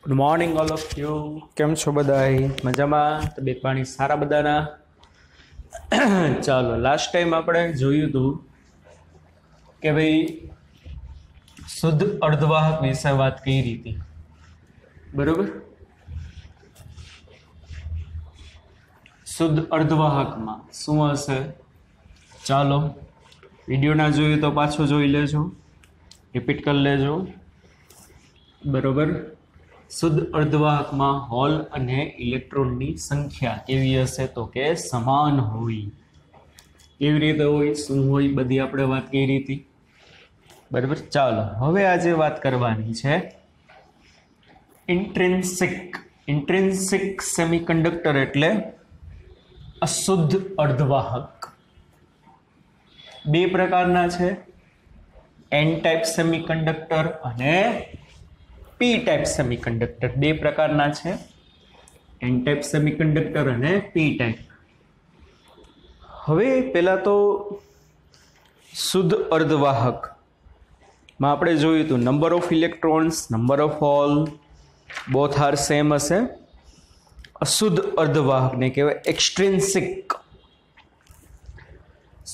Good morning all of you. કેમ છો બધાય? મજામાં? તબિયત પાણી સારા બધાના? ચાલો, લાસ્ટ ટાઈમ આપણે જોયું હતું કે ભાઈ શુદ્ધ અર્ધવાહક વિશે વાત કરી હતી, બરોબર? શુદ્ધ અર્ધવાહકમાં શું હશે? ચાલો, વિડીયો ના જોયું તો પાછો જોઈ લેજો, રિપીટ કરી લેજો, બરોબર? શુદ્ધ અર્ધવાહકમાં હોલ અને ઇલેક્ટ્રોનની સંખ્યા કેવી હશે? તો કે સમાન હોય. કેવી રીતે હોય, શું હોય, બધી આપણે વાત કરી હતી, બરાબર? ચાલો, હવે આજે વાત કરવાની છે ઇન્ટ્રિન્સિક સેમિકન્ડક્ટર એટલે અશુદ્ધ અર્ધવાહક. બે પ્રકારના છે, એન ટાઈપ સેમિકન્ડક્ટર અને પી ટાઈપ સેમિકન્ડક્ટર. બે પ્રકારના છે, એન ટાઈપ સેમિકન્ડક્ટર અને પી ટાઈપ. હવે પહેલા તો શુદ્ધ અર્ધવાહકમાં આપણે જોયું હતું number of electrons, number of hole both are same હશે. અશુદ્ધ અર્ધવાહકને કહેવાય એક્સટ્રિન્સિક,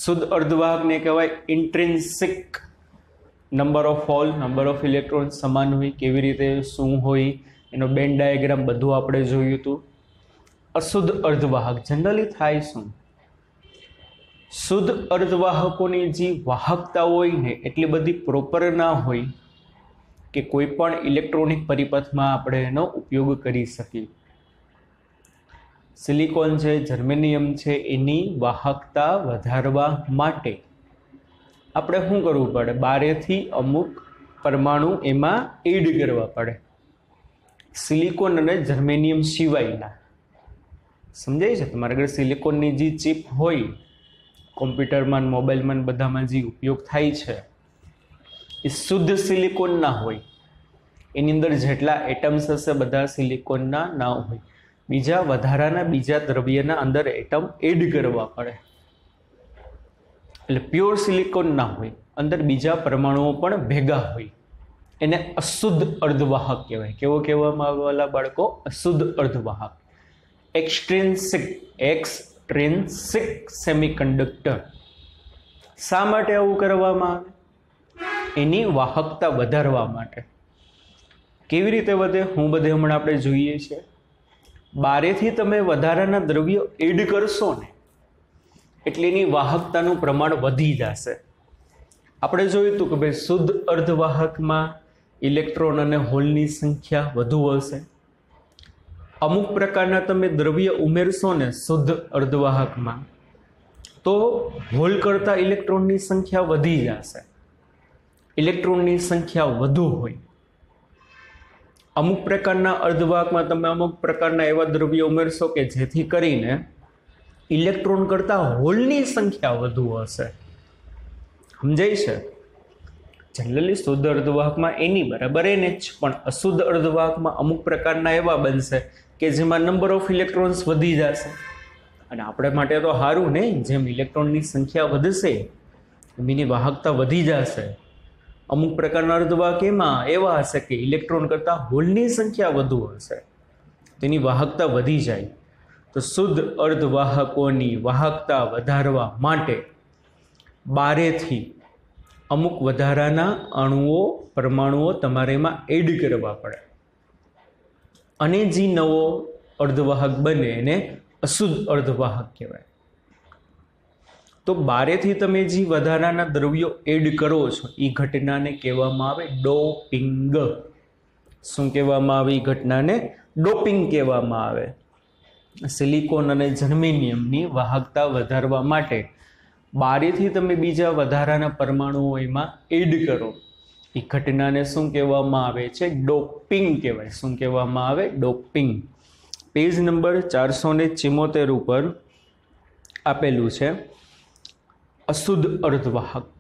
શુદ્ધ અર્ધવાહકને કહેવાય intrinsic. Number of hole, number of electron સમાન હોય. કેવી રીતે, શું હોય, એનો બેન ડાયાગ્રામ બધું આપણે જોયું હતું. અશુદ્ધ અર્ધવાહક જનરલી થાય શું? શુદ્ધ અર્ધવાહકોની જે વાહકતા હોય ને એટલી બધી પ્રોપર ના હોય કે કોઈ પણ ઇલેક્ટ્રોનિક પરિપથમાં આપણે એનો ઉપયોગ કરી શકીએ. સિલિકોન છે, જર્મેનિયમ છે, એની વાહકતા વધારવા માટે આપણે શું કરવું પડે? બારેથી અમુક પરમાણુ એમાં એડ કરવા પડે, સિલિકોન અને જર્મેનિયમ સિવાયના. સમજાય છે? તમારા ઘરે સિલિકોનની જે ચિપ હોય, કોમ્પ્યુટરમાં, મોબાઈલમાં બધામાં જે ઉપયોગ થાય છે, એ શુદ્ધ સિલિકોન ના હોય. એની અંદર જેટલા એટમ્સ હશે બધા સિલિકોનના ના હોય. બીજા વધારાના બીજા દ્રવ્યના અંદર એટમ એડ કરવા પડે. એટલે પ્યોર સિલિકોન ના હોય, અંદર બીજા પરમાણુઓ પણ ભેગા હોય. એને અશુદ્ધ અર્ધવાહક કહેવાય. કેવો કહેવામાં આવેલા બાળકો? અશુદ્ધ અર્ધવાહક. એક્સટ્રિન્સિક સેમિકન્ડક્ટર. શા માટે આવું કરવામાં આવે? એની વાહકતા વધારવા માટે. કેવી રીતે વધે, હું બધે હમણાં આપણે જોઈએ છીએ. બારેથી તમે વધારાના દ્રવ્યો એડ કરશો ને એટલે એની વાહકતાનું પ્રમાણ વધી જશે. આપણે જોયું હતું કે ભાઈ શુદ્ધ અર્ધવાહકમાં ઇલેક્ટ્રોન અને હોલની સંખ્યા વધુ હશે. અમુક પ્રકારના તમે દ્રવ્ય ઉમેરશો ને શુદ્ધ અર્ધવાહકમાં તો હોલ કરતાં ઇલેક્ટ્રોનની સંખ્યા વધી જશે. ઇલેક્ટ્રોનની સંખ્યા વધુ હોય. અમુક પ્રકારના અર્ધવાહકમાં તમે અમુક પ્રકારના એવા દ્રવ્ય ઉમેરશો કે જેથી કરીને ઇલેક્ટ્રોન કરતાં હોલની સંખ્યા વધુ હશે. સમજાય છે? જનરલી શુદ્ધ અર્ધવાહકમાં એની બરાબર એને જ, પણ અશુદ્ધ અર્ધવાહકમાં અમુક પ્રકારના એવા બનશે કે જેમાં નંબર ઓફ ઇલેક્ટ્રોન્સ વધી જશે. અને આપણે માટે તો સારું ને, જેમ ઇલેક્ટ્રોનની સંખ્યા વધશે એની વાહકતા વધી જશે. અમુક પ્રકારના અર્ધવાહક એમાં એવા હશે કે ઇલેક્ટ્રોન કરતાં હોલની સંખ્યા વધુ હશે, તેની વાહકતા વધી જાય. તો શુદ્ધ અર્ધવાહકોની વાહકતા વધારવા માટે બારેથી અમુક વધારાના અણુઓ, પરમાણુઓ તમારે એમાં એડ કરવા પડે. અને જે નવો અર્ધવાહક બને એને અશુદ્ધ અર્ધવાહક કહેવાય. તો બારેથી તમે જે વધારાના દ્રવ્યો એડ કરો છો એ ઘટનાને કહેવામાં આવે ડોપિંગ. શું કહેવામાં આવે? એ ઘટનાને ડોપિંગ કહેવામાં આવે. સિલિકોન અને જર્મેનિયમની વાહકતા વધારવા માટે બારેથી તમે બીજા વધારાના પરમાણુઓ એમાં એડ કરો એ ઘટનાને શું કહેવામાં આવે છે? ડોપિંગ કહેવાય. શું કહેવામાં આવે? ડોપિંગ. પેજ નંબર 474 ઉપર આપેલું છે અશુદ્ધ અર્ધવાહક.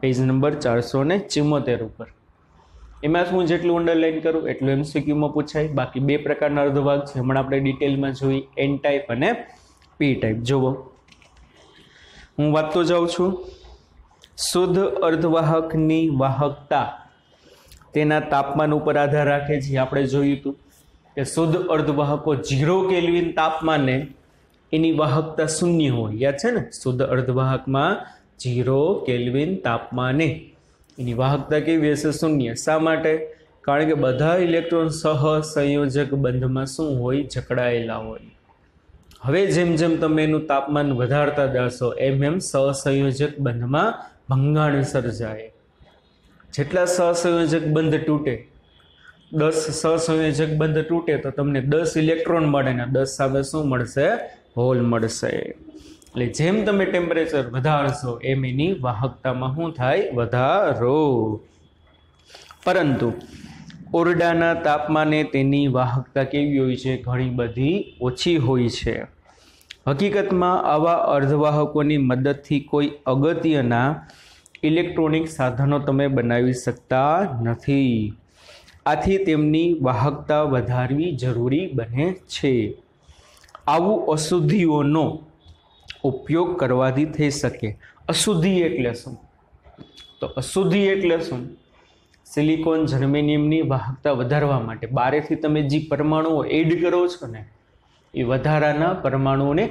પેજ નંબર 474 ઉપર. એમાં હું જેટલું અંડરલાઈન કરું એટલું એમસીક્યુમાં પૂછાય. બાકી બે પ્રકારના અર્ધવાહક છે, હમણાં આપણે ડિટેલમાં જોઈ, એન ટાઈપ અને પી ટાઈપ. જુઓ, હું વાંચતો જાઉં છું. શુદ્ધ અર્ધવાહકની વાહકતા તેના તાપમાન ઉપર આધાર રાખે છે. આપણે જોયું હતું કે શુદ્ધ અર્ધવાહકો 0 કેલ્વિન તાપમાને એની વાહકતા શૂન્ય હોય. યાદ છે ને? શુદ્ધ અર્ધવાહકમાં 0 કેલ્વિન તાપમાને એની વાહકતા કેવી હશે? શૂન્ય. શા માટે? કારણ કે બધા ઇલેક્ટ્રોન સહસંયોજક બંધમાં શું હોય? જકડાયેલા હોય. હવે જેમ જેમ તમે એનું તાપમાન વધારતા જશો એમ એમ સહસંયોજક બંધમાં ભંગાણ સર્જાય. જેટલા સહસંયોજક બંધ તૂટે, 10 સહસંયોજક બંધ તૂટે તો તમને 10 ઇલેક્ટ્રોન મળે ને 10 સામે શું મળશે? હોલ મળશે. એટલે જેમ તમે ટેમ્પરેચર વધારશો એમ એની વાહકતામાં શું થાય? વધારો. પરંતુ ઓરડાના તાપમાને તેની વાહકતા કેવી હોય છે? ઘણી બધી ઓછી હોય છે. હકીકતમાં આવા અર્ધવાહકોની મદદથી કોઈ અગત્યના ઇલેક્ટ્રોનિક સાધનો તમે બનાવી શકતા નથી. આથી તેમની વાહકતા વધારવી જરૂરી બને છે. આવું અશુદ્ધિઓનો ઉપયોગ કરવાથી થઈ શકે. અશુદ્ધિ એટલે શું? તો અશુદ્ધિ એટલે શું? સિલિકોન જર્મેનિયમની વાહકતા વધારવા માટે બારેથી તમે જે પરમાણુઓ એડ કરો છો ને એ વધારાના પરમાણુઓને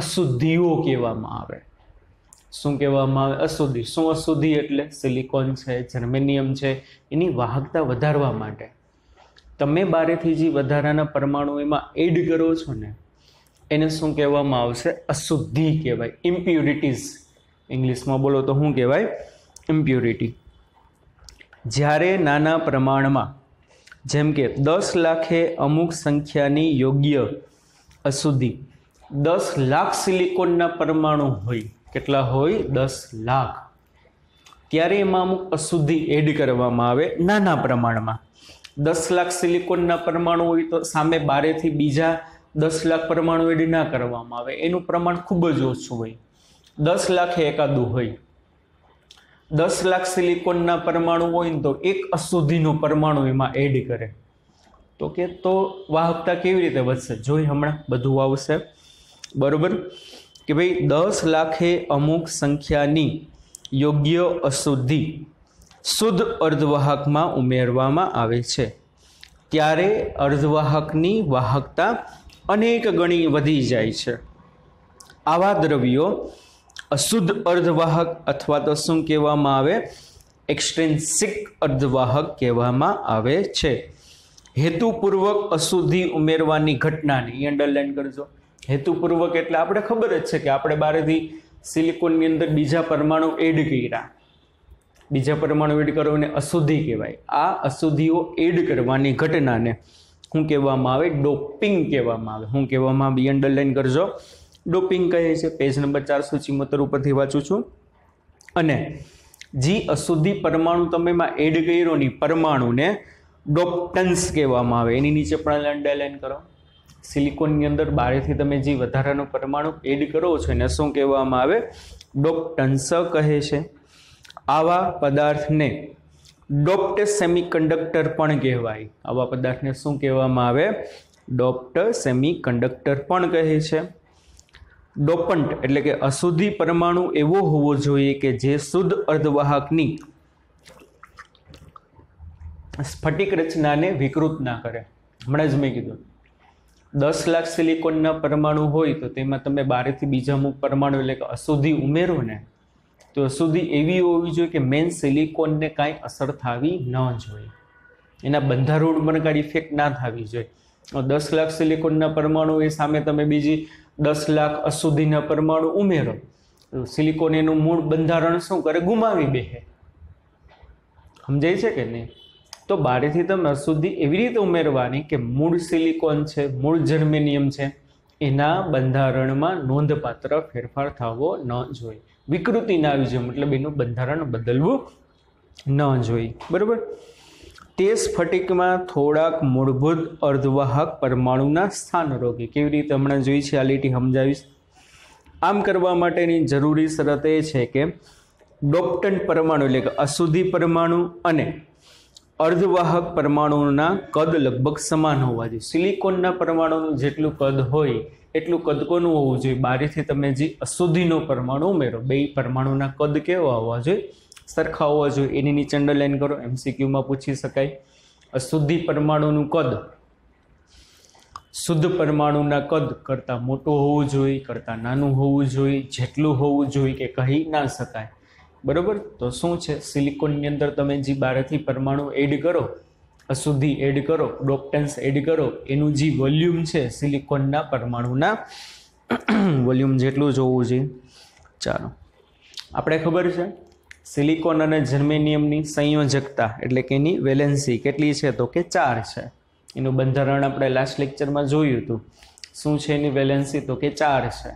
અશુદ્ધિઓ કહેવામાં આવે. શું કહેવામાં આવે? અશુદ્ધિ. શું અશુદ્ધિ એટલે? સિલિકોન છે, જર્મેનિયમ છે, એની વાહકતા વધારવા માટે તમે બારેથી જે વધારાના પરમાણુ એમાં એડ કરો છો ને એને શું કહેવામાં આવશે? અશુદ્ધિ કહેવાય. ઇમ્પ્યુરિટીઝ ઇંગ્લિશમાં બોલો તો શું કહેવાય? ઇમ્પ્યુરિટી. જ્યારે નાના પ્રમાણમાં જેમ કે 10 લાખે અમુક સંખ્યાની યોગ્ય અશુદ્ધિ 10 લાખ સિલિકોનના પરમાણુ હોય. કેટલા હોય? 10 લાખ. ત્યારે એમાં અમુક અશુદ્ધિ એડ કરવામાં આવે નાના પ્રમાણમાં. 10 લાખ સિલિકોનના પરમાણુ હોય તો સામે બારેથી બીજા 10 લાખ પરમાણુ એડ ના કરવામાં આવે. એનું પ્રમાણ ખૂબ જ ઓછું હોય. 10 લાખે એકાદું હોય. 10 લાખ સિલિકોનના પરમાણુ હોય ને તો એક અશુદ્ધિનો પરમાણુ એમાં એડ કરે તો વાહકતા કેવી રીતે વધશે? જોઈ હમણાં બધું આવશે. બરોબર કે ભાઈ 10 લાખે અમુક સંખ્યાની યોગ્ય અશુદ્ધિ શુદ્ધ અર્ધવાહકમાં ઉમેરવામાં આવે છે ત્યારે અર્ધવાહકની વાહકતા અનેક ગણી વધી જાય છે. આવા દ્રવ્યો અશુદ્ધ અર્ધવાહક અથવા તો શું કહેવામાં આવે? એક્સટ્રિન્સિક અર્ધવાહક કહેવામાં આવે છે. હેતુપૂર્વક અશુદ્ધિ ઉમેરવાની ઘટનાને અંડરલાઈન કરજો. હેતુપૂર્વક એટલે આપણે ખબર જ છે કે આપણે બારેથી સિલિકોનની અંદર બીજા પરમાણુ એડ કર્યા. બીજા પરમાણુ એડ કરવાને અશુદ્ધિ કહેવાય. આ અશુદ્ધિઓ એડ કરવાની ઘટનાને શું કહેવામાં આવે? ડોપિંગ કહેવામાં આવે. શું કહેવામાં આવે? અંડરલાઈન કરજો. ડોપિંગ કહે છે. પેજ નંબર 474 ઉપરથી વાંચું છું. અને જે અશુદ્ધિ પરમાણુ તમે એમાં એડ કર્યો ની પરમાણુને ડોપ્ટન્સ કહેવામાં આવે. એની નીચે પણ અંડરલાઈન કરો. સિલિકોનની અંદર બારેથી તમે જે વધારાનો પરમાણુ એડ કરો છો એને શું કહેવામાં આવે? ડોપ્ટન્સ કહે છે. આવા પદાર્થને ડોપ્ટ સેમિકન્ડક્ટર પણ કહેવાય. આવા પદાર્થને શું કહેવામાં આવે? ડોપ્ટ સેમિકન્ડક્ટર પણ કહે છે. ડોપન્ટ એટલે કે અશુદ્ધિ પરમાણુ એવો હોવો જોઈએ કે જે શુદ્ધ અર્ધવાહકની સ્ફટિક રચનાને વિકૃત ના કરે. હમણાં જ મેં કીધું 10 લાખ સિલિકોનના પરમાણુ હોય તો તેમાં તમે બારેથી બીજા અમુક પરમાણુ એટલે કે અશુદ્ધિ ઉમેરો ને તો અશુદ્ધિ એવી હોવી જોઈએ કે મેન સિલિકોનને કાંઈ અસર થવી ન જોઈએ. એના બંધારણ પર કાંઈ ઇફેક્ટ ના થવી જોઈએ. 10 લાખ સિલિકોનના પરમાણુ એ સામે તમે બીજી 10 લાખ અશુદ્ધિના પરમાણુ ઉમેરો સિલિકોન એનું મૂળ બંધારણ શું કરે? ગુમાવી બેસે. સમજાય છે કે નહીં? તો બારેથી તમે અશુદ્ધિ એવી રીતે ઉમેરવાની કે મૂળ સિલિકોન છે, મૂળ જર્મેનિયમ છે, એના બંધારણમાં નોંધપાત્ર ફેરફાર થવો ન જોઈએ. વિકૃતિ ના આવી જોઈએ, મતલબ એનું બંધારણ બદલવું ન જોઈએ. બરાબર? તે સ્ફટિકમાં થોડાક મૂળભૂત અર્ધવાહક પરમાણુના સ્થાન રોકે. કેવી રીતે હમણાં જોઈ છે, આ લીટી સમજાવીશ. આમ કરવા માટેની જરૂરી શરત એ છે કે ડોપ્ટન્ટ પરમાણુ એટલે કે અશુદ્ધિ પરમાણુ અને અર્ધવાહક પરમાણુના કદ લગભગ સમાન હોવા જોઈએ. સિલિકોનના પરમાણુનું જેટલું કદ હોય એટલું કદ કોનું હોવું જોઈએ? બારેથી તમે જે અશુદ્ધિનો પરમાણુ ઉમેરો બે પરમાણુના કદ કેવા હોવા જોઈએ? સરખા હોવા જોઈએ, એની નીચે અંડરલાઈન કરો, MCQમાં પૂછી શકાય. અશુદ્ધિ પરમાણુનું કદ શુદ્ધ પરમાણુના કદ કરતાં મોટું હોવું જોઈએ, કરતાં નાનું હોવું જોઈએ, જેટલું હોવું જોઈએ કે કહી ના શકાય. બરાબર. તો શું છે, સિલિકોનની અંદર તમે જે બારથી પરમાણુ એડ કરો, અશુદ્ધિ એડ કરો, ડોપટન્સ એડ કરો, એનું જે વોલ્યુમ છે સિલિકોનના પરમાણુના વોલ્યુમ જેટલું જ હોવું જોઈએ. ચાલો, આપણે ખબર છે સિલિકોન અને જર્મેનિયમની સંયોજકતા એટલે કે એની વેલેન્સી કેટલી છે, તો કે 4 છે. એનું બંધારણ આપણે લાસ્ટ લેક્ચરમાં જોયું હતું. શું છે એની વેલેન્સી, તો કે 4 છે.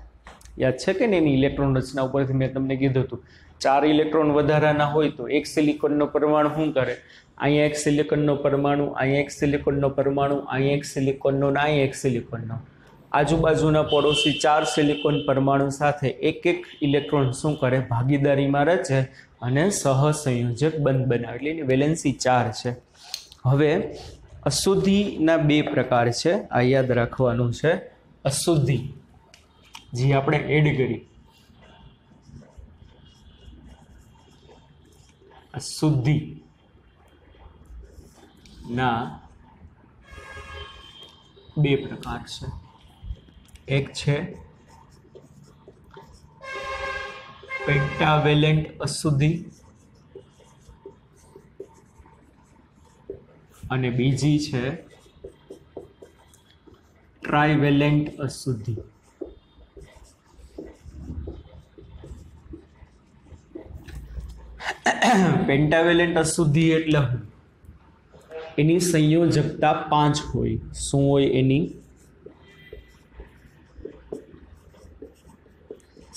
યાદ છે કે ને? એની ઇલેક્ટ્રોન રચના ઉપરથી મેં તમને કીધું હતું 4 ઇલેક્ટ્રોન વધારાના હોય તો એક સિલિકોનનો પરમાણુ શું કરે, અહીંયા એક સિલિકોનનો પરમાણુ, અહીંયા એક સિલિકોનનો પરમાણુ, અહીંયા એક સિલિકોનનો, અહીંયા એક સિલિકોનનો, આજુબાજુના પડોશી 4 સિલિકોન પરમાણુ સાથે એક એક ઇલેક્ટ્રોન શું કરે, ભાગીદારીમાં રચે અને સહસંયોજક બંધ બનાવે. એટલે એની વેલેન્સી 4 છે. હવે અશુદ્ધિના 2 પ્રકાર છે, આ યાદ રાખવાનું છે. અશુદ્ધિ જે આપણે એડ કરી, અશુદ્ધિ ના 2 પ્રકાર છે. એક છે પેન્ટાવેલેન્ટ અશુદ્ધિ અને બીજી છે ટ્રાઇવેલેન્ટ અશુદ્ધિ. પેન્ટાવેલેન્ટ અશુદ્ધિ એટલે એની સંયોજકતા 5 હોય. શું હોય એની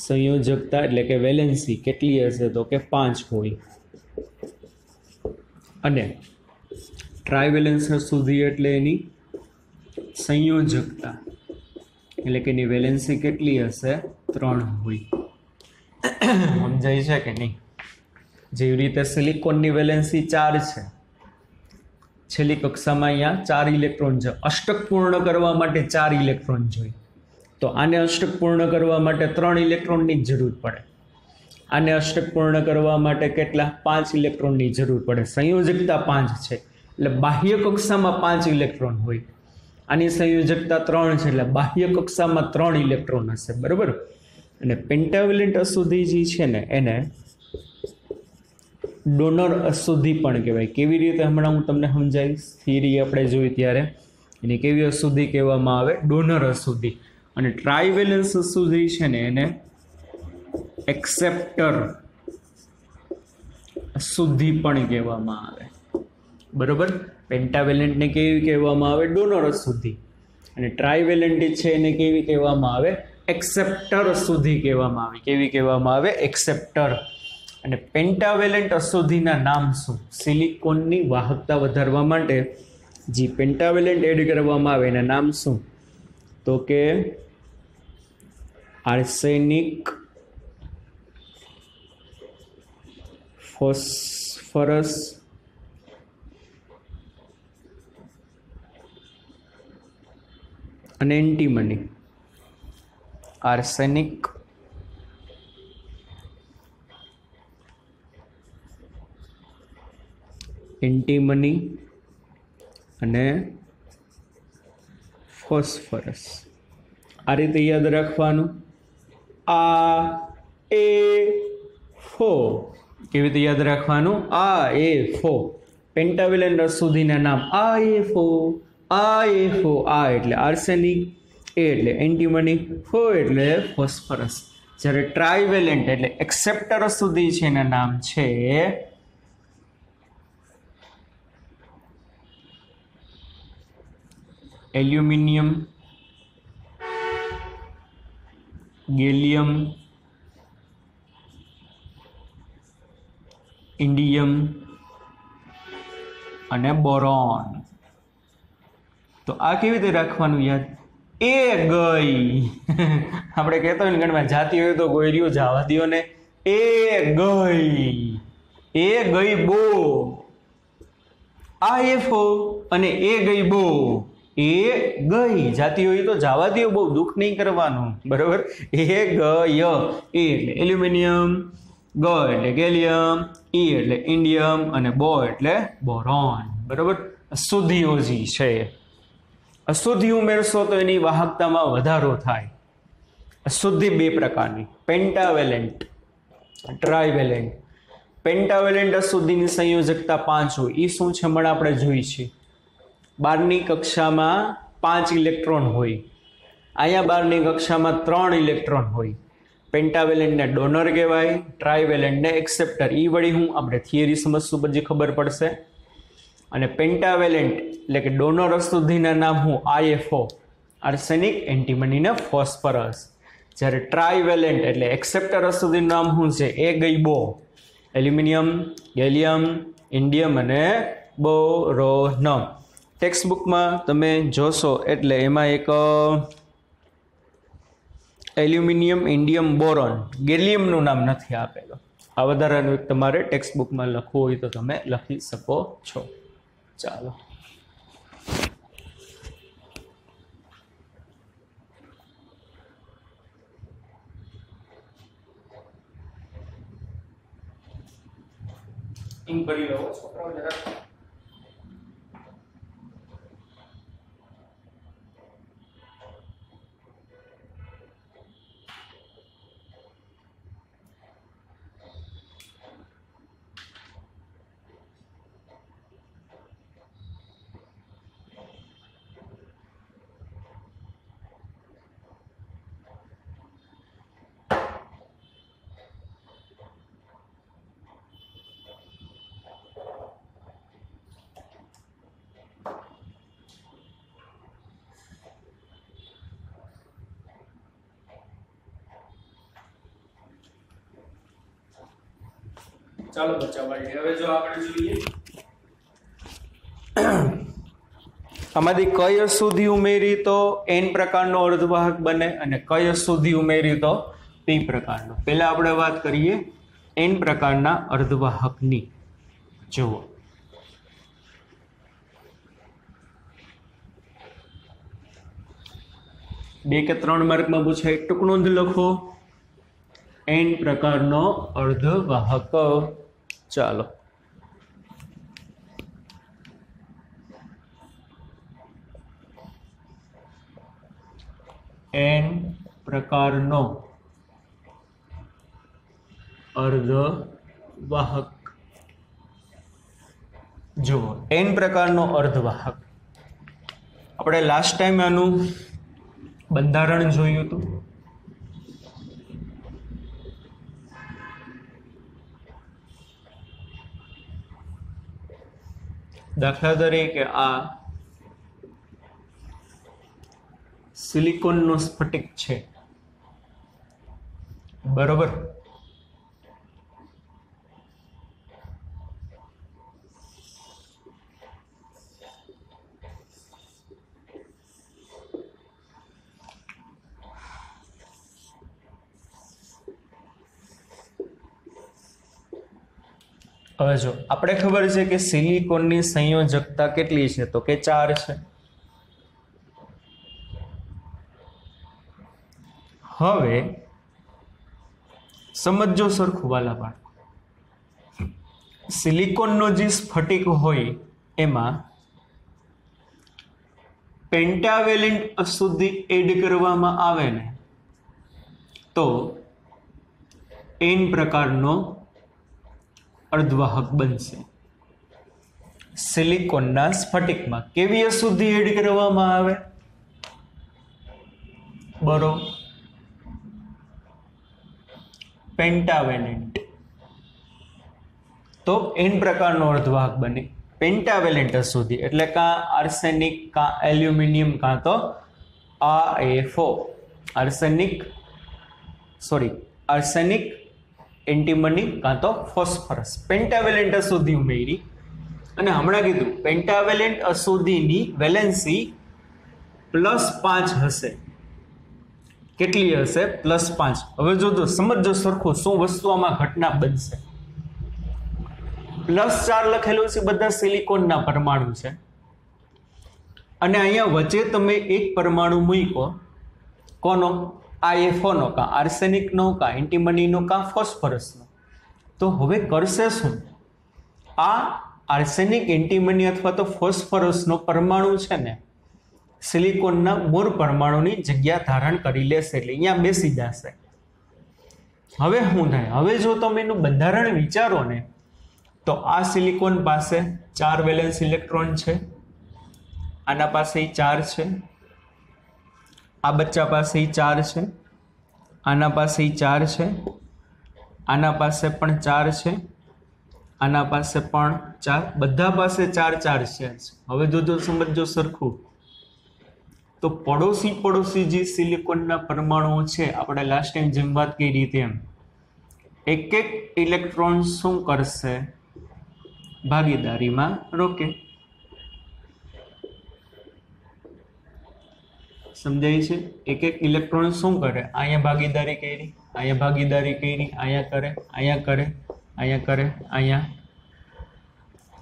સંયોજકતા એટલે કે વેલેન્સી કેટલી હશે, તો કે 5 હોય. અને ટ્રાઇવેલેન્સ અશુદ્ધિ એટલે એની સંયોજકતા એટલે કે એની વેલેન્સી કેટલી હશે, 3 હોય. સમજાય છે કે નહીં? જેવી રીતે સિલિકોનની વેલેન્સી 4 છે, છેલ્લી કક્ષામાં અહીંયા 4 ઇલેક્ટ્રોન છે. અષ્ટક પૂર્ણ કરવા માટે 4 ઇલેક્ટ્રોન જોઈએ, તો આને અષ્ટક પૂર્ણ કરવા માટે 3 ઇલેક્ટ્રોનની જ જરૂર પડે. આને અષ્ટક પૂર્ણ કરવા માટે કેટલા, 5 ઇલેક્ટ્રોનની જરૂર પડે. સંયોજકતા 5 છે એટલે બાહ્ય કક્ષામાં 5 ઇલેક્ટ્રોન હોય. આની સંયોજકતા 3 છે એટલે બાહ્ય કક્ષામાં 3 ઇલેક્ટ્રોન હશે. બરાબર. અને પેન્ટાવેલેન્ટ અશુદ્ધિ જે છે ને એને ડોનર અશુદ્ધિ પણ કહેવાય. કેવી રીતે હમણાં હું તમને સમજાવીશ. થિયરી આપણે જોઈ ત્યારે એને કેવી અશુદ્ધિ કહેવામાં આવે, ડોનર અશુદ્ધિ. અને ટ્રાઇવેલેન્સ અશુદ્ધિ છે ને એને એક્સેપ્ટર અશુદ્ધિ પણ કહેવામાં આવે. બરોબર. પેન્ટાવેલેન્ટને કેવી કહેવામાં આવે, ડોનર અશુદ્ધિ. અને ટ્રાઇવેલેન્ટ છે એને કેવી કહેવામાં આવે, એક્સેપ્ટર અશુદ્ધિ કહેવામાં આવે. કેવી કહેવામાં આવે, એક્સેપ્ટર. અને પેન્ટાવેલેન્ટ અશુદ્ધિના નામ શું? સિલિકોનની વાહકતા વધારવા માટે જે પેન્ટાવેલેન્ટ એડ કરવામાં આવે એના નામ શું? તો કે આર્સેનિક, ફોસ્ફરસ, અને એન્ટીમની. આર્સેનિક, એન્ટીમની અને ફોસ્ફરસ. આ રીતે યાદ રાખવાનું. A4 કેવી રીતે યાદ રાખવાનું, A4. પેન્ટાવેલેન્ટ અશુદ્ધિના નામ A4, A4. આ એટલે આર્સેનિક, A એટલે એન્ટીમની, 4 એટલે ફોસ્ફરસ. જ્યારે ટ્રાઇવેલેન્ટ એટલે એક્સેપ્ટર અશુદ્ધિ છે એના નામ છે એલ્યુમિનિયમ, ગેલિયમ, ઇન્ડિયમ અને બોરોન. તો આ કેવી રીતે રાખવાનું યાદ, એ ગઈ. આપણે કહેતા હોય ને ગણમાં જાતી હોય તો ગોયરીઓ જવા દો ને, એ ગઈ, એ ગઈ બો. આ એફો અને એ ગઈ બો, એ ગઈ જાતી હોય તો જવા દો, બહુ દુઃખ નહીં કરવાનું. બરોબર. એ ગય, એ એટલે એલ્યુમિનિયમ, ગ એટલે ગેલિયમ, ઈ એટલે ઇન્ડિયમ અને બો એટલે બોરોન. બરોબર. અશુદ્ધિઓ જે છે, અશુદ્ધિ ઉમેરશો તો એની વાહકતામાં વધારો થાય. અશુદ્ધિ બે પ્રકારની, પેન્ટાવેલેન્ટ, ટ્રાઇવેલેન્ટ. પેન્ટાવેલેન્ટ અશુદ્ધિની સંયોજકતા 5 હોય. એ શું છે હમણાં આપણે જોઈ છે. 12ની કક્ષામાં 5 ઇલેક્ટ્રોન હોય, અહીંયા 12ની કક્ષામાં 3 ઇલેક્ટ્રોન હોય. પેન્ટાવેલેન્ટને ડોનર કહેવાય, ટ્રાઇવેલેન્ટને એક્સેપ્ટર. એ વળી હું આપણે થિયરી સમજશું પછી ખબર પડશે. અને પેન્ટાવેલેન્ટ એટલે કે ડોનર અશુદ્ધિના નામ હું IFO, આર્સેનિક, એન્ટીમની ને ફોસ્ફરસ. જ્યારે ટ્રાઇવેલેન્ટ એટલે એક્સેપ્ટર અશુદ્ધિનું નામ શું છે, એ ગઈ બો, એલ્યુમિનિયમ, ગેલિયમ, ઇન્ડિયમ અને બોરોન. ટેક્સ્ટ બુકમાં તમે જોશો એટલે એમાં એક એલ્યુમિનિયમ, ઇન્ડિયમ, બોરોન, ગેલિયમનું નામ નથી આપેલું. આ વધારાનું એક તમારે ટેક્સ્ટ બુકમાં લખવું હોય તો તમે લખી શકો છો. ચાલો, કરી લો છોકરાઓ જરા. ચાલો બચ્ચા ભાઈ, હવે જો આપણે જોઈએ આમાંથી કઈ અશુદ્ધિ ઉમેરી તો N પ્રકારનો અર્ધવાહક બને અને કઈ અશુદ્ધિ ઉમેરી તો P પ્રકારનો. પહેલા આપણે વાત કરીએ N પ્રકારના અર્ધવાહકની. જુઓ, બે કે 3 માર્કમાં પૂછાય, ટૂંક નોંધ લખો. N પ્રકારનો અર્ધવાહક. ચાલો, N પ્રકારનો અર્ધવાહક. જુઓ, N પ્રકારનો અર્ધવાહક, આપણે લાસ્ટ ટાઈમ આનું બંધારણ જોયું હતું. દાખલા તરીકે આ સિલિકોનનો સ્ફટિક છે, બરોબર. હવે જો આપણે ખબર છે કે સિલિકોનની સંયોજકતા કેટલી છે, તો કે 4 છે. હવે સમજો સરખું વાલા બાળકો, સિલિકોનનો જે સ્ફટિક હોય એમાં પેન્ટાવેલેન્ટ અશુદ્ધિ એડ કરવામાં આવે ને તો N પ્રકારનો અર્ધવાહક બનશે. સિલિકોનના સ્ફટિકમાં કેવી અશુદ્ધિ એડ કરવામાં આવે, બરો પેન્ટાવેલેન્ટ, તો N પ્રકારનો અર્ધવાહક બને. પેન્ટાવેલેન્ટ અશુદ્ધિ એટલે કાં આર્સેનિક, કાં એલ્યુમિનિયમ, કાં તો AFO, આર્સેનિક, એન્ટીમની, કાં તો ફોસ્ફરસ. પેન્ટાવેલેન્ટ અશુદ્ધિ ઉમેરી અને હમણાં કીધું પેન્ટાવેલેન્ટ અશુદ્ધિની વેલેન્સી +5 હશે. કેટલી હશે? +5. હવે જો સમજો સરખું શું વસ્તુ આમાં ઘટના બનશે. +4 લખેલું છે, બધા સિલિકોનના પરમાણુ છે અને અહીંયા વચ્ચે તમે એક પરમાણુ મૂકો, કોનો? IFO નો, કાં આર્સેનિકનો, કાં એન્ટીમનીનો, કાં ફોસ્ફરસનો. તો હવે કરશે શું? આ આર્સેનિક એન્ટીમની અથવા તો ફોસ્ફરસનો પરમાણુ છે ને સિલિકોનના મૂળ પરમાણુની જગ્યા ધારણ કરી લેશે, એટલે અહીંયા બેસી જશે. હવે શું થાય? હવે જો તમે એનું બંધારણ વિચારો ને તો આ સિલિકોન પાસે 4 વેલેન્સ ઇલેક્ટ્રોન છે, આના પાસે 4 છે, આ બચ્ચા પાસે 4 છે, આના પાસે 4 છે, આના પાસે પણ 4 છે, આના પાસે પણ 4, બધા પાસે 4 4 છે. હવે જો સમજો સરખું તો પડોશી જે સિલિકોનના પરમાણુઓ છે, આપણે લાસ્ટ ટાઈમ જેમ વાત કરી તેમ એક ઇલેક્ટ્રોન શું કરશે? ભાગીદારીમાં રોકે. સમજાય છે? એક ઇલેક્ટ્રોન શું કરે? અહીંયા ભાગીદારી કરી, અહીંયા ભાગીદારી કરી, અહીંયા કરે, અહીંયા કરે, અહીંયા કરે,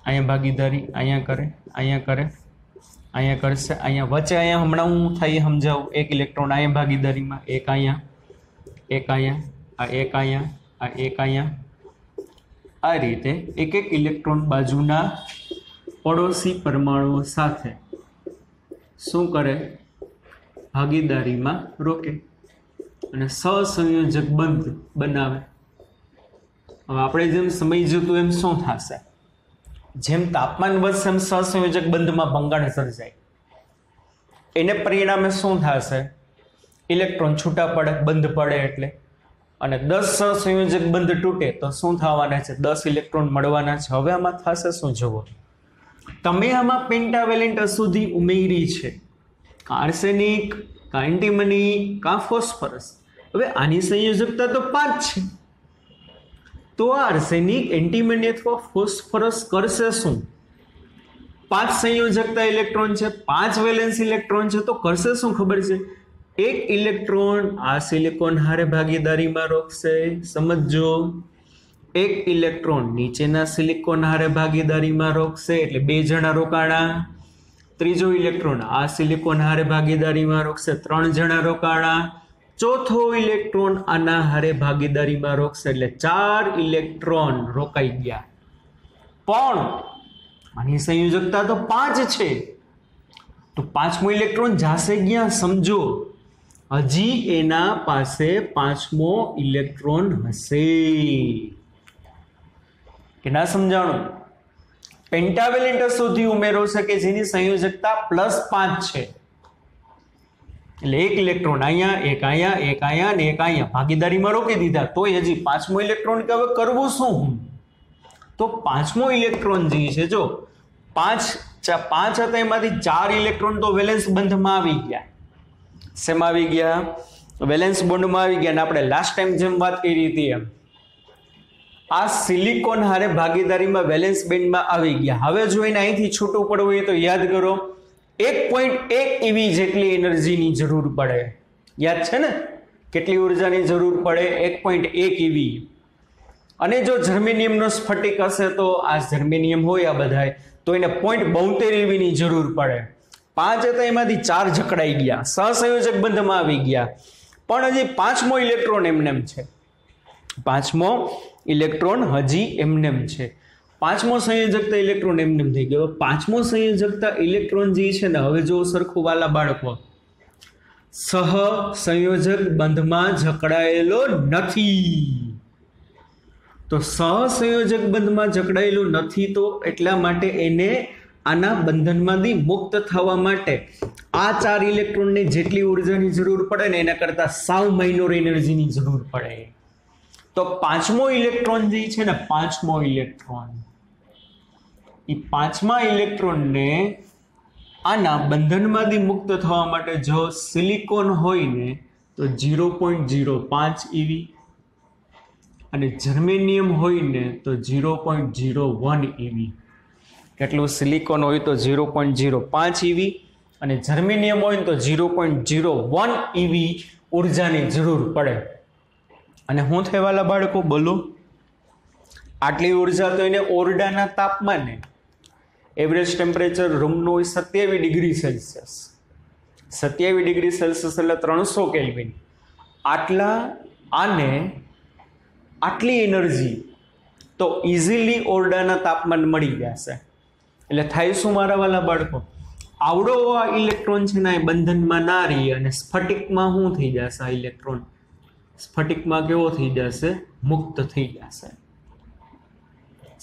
અહીંયા ભાગીદારી, અહીંયા કરે, અહીંયા કરે, અહીંયા કરશે, અહીંયા વચ્ચે, અહીંયા હમણાં હું થાય સમજાવું. એક ઇલેક્ટ્રોન અહીંયા ભાગીદારીમાં, એક અહીંયા, એક અહીંયા, આ એક અહીંયા, આ એક અહીંયા. આ રીતે એક ઇલેક્ટ્રોન બાજુના પડોશી પરમાણુઓ સાથે શું કરે? ભાગીદારીમાં રોકે અને સહસંયોજક બંધ બનાવે. હવે આપણે જેમ સમય જતું એમ શું થશે? જેમ તાપમાન વધશે એમ સહસંયોજક બંધમાં ભંગાણ સર્જાય. એને પરિણામે શું થશે? ઇલેક્ટ્રોન છૂટા પડે, બંધ પડે એટલે. અને 10 સહસંયોજક બંધ તૂટે તો શું થવાના છે? 10 ઇલેક્ટ્રોન મળવાના છે. હવે આમાં થશે શું? જુઓ, તમે આમાં પેન્ટાવેલેન્ટ અશુદ્ધિ ઉમેરી છે, આર્સેનિક, કા એન્ટીમની, કા ફોસ્ફરસ. હવે આની સંયોજકતા તો 5 છે, તો આર્સેનિક, એન્ટીમની અથવા ફોસ્ફરસ કરશે શું? 5 સંયોજકતા ઇલેક્ટ્રોન છે, 5 વેલેન્સ ઇલેક્ટ્રોન છે, તો કરશે શું ખબર છે? એક ઇલેક્ટ્રોન આ સિલિકોન હારે ભાગીદારીમાં રોકશે. સમજો, એક ઇલેક્ટ્રોન નીચેના સિલિકોન હારે ભાગીદારીમાં રોકશે, એટલે 2 જણા રોકાણા. ત્રીજો ઇલેક્ટ્રોન આ સિલિકોન હારે ભાગીદારીમાં રોકશે, 3 જણા રોકાણા. ચોથો ઇલેક્ટ્રોન આના હારે ભાગીદારીમાં રોકશે, એટલે 4 ઇલેક્ટ્રોન રોકાઈ ગયા. પણ આની સંયોજકતા તો 5 છે, તો 5મો ઇલેક્ટ્રોન જાશે ક્યાં? સમજો, હજી એના પાસે 5મો ઇલેક્ટ્રોન હશે કે ના? સમજાણું? પેન્ટાવેલેન્ટ અશુદ્ધિ ઉમેરો છે કે જેની સંયોજકતા +5 છે, એટલે એક ઇલેક્ટ્રોન અહીંયા, એક અહીંયા, એક અહીંયા અને એક અહીંયા ભાગીદારીમાં રોકી દીધા. તોય હજી 5મો ઇલેક્ટ્રોન કે હવે કરવું શું? તો 5મો ઇલેક્ટ્રોન જે છે, જો 5 હતા એમાંથી 4 ઇલેક્ટ્રોન તો વેલેન્સ બંધમાં આવી ગયા. શેમાં આવી ગયા? વેલેન્સ બોન્ડમાં આવી ગયા. અને આપણે લાસ્ટ ટાઈમ જેમ વાત કરી હતી એમ આ સિલિકોન હારે ભાગીદારીમાં વેલેન્સ બેન્ડમાં આવી ગયા. હવે જો એને અહીંથી છૂટું પડવું હોય તો યાદ કરો 1.1 EV જેટલી એનર્જીની જરૂર પડે. યાદ છે ને? કેટલી ઉર્જાની જરૂર પડે? 1.1 EV. અને જો જર્મેનિયમનો સ્ફટિક હશે તો આ જર્મેનિયમ હોય આ બધાય, તો એને 0.72 EV ની જરૂર પડે. 5 હતા એમાંથી 4 જકડાઈ ગયા, સહસંયોજક બંધમાં આવી ગયા. પણ હજી 5મો ઇલેક્ટ્રોન એમનેમ છે. 5મો ઇલેક્ટ્રોન હજી એમનેમ છે. 5મો સંયોજકતા ઇલેક્ટ્રોન એમનેમ થઈ ગયો. 5મો સંયોજકતા ઇલેક્ટ્રોન જે છે ને, હવે જો સરખું વાલા બાળકો, સહસંયોજક બંધમાં જકડાયેલો નથી. તો સહસંયોજક બંધમાં જકડાયેલો નથી, તો એટલા માટે એને આના બંધનમાંથી મુક્ત થવા માટે આ 4 ઇલેક્ટ્રોનને જેટલી ઉર્જાની જરૂર પડે ને એના કરતાં સાવ માઇનોર એનર્જીની જરૂર પડે. તો 5મો ઇલેક્ટ્રોન જે છે ને, 5મો ઇલેક્ટ્રોન, એ 5મા ઇલેક્ટ્રોનને આના બંધનમાંથી મુક્ત થવા માટે જો સિલિકોન હોય ને તો 0.05 EV અને જર્મેનિયમ હોય ને તો 0.01 EV. કેટલું? સિલિકોન હોય તો 0.05 EV અને જર્મેનિયમ હોય તો 0.01 EV ઉર્જાની જરૂર પડે. અને શું થયેવાલા બાળકો બોલો? આટલી ઉર્જા તો એને ઓરડાના તાપમાને, એવરેજ ટેમ્પરેચર રૂમનું હોય 27 ડિગ્રી સેલ્સિયસ. 27 ડિગ્રી સેલ્સિયસ એટલે 300 કેલ્વિન. આટલી એનર્જી તો ઇઝીલી ઓરડાના તાપમાન મળી જશે. એટલે થાય શું મારા વાલા બાળકો, આવડો આ ઇલેક્ટ્રોન છે ને એ બંધનમાં ના રહી અને સ્ફટિકમાં શું થઈ જશે? આ ઇલેક્ટ્રોન સ્ફટિકમાં કેવો થઈ જશે? મુક્ત થઈ જશે.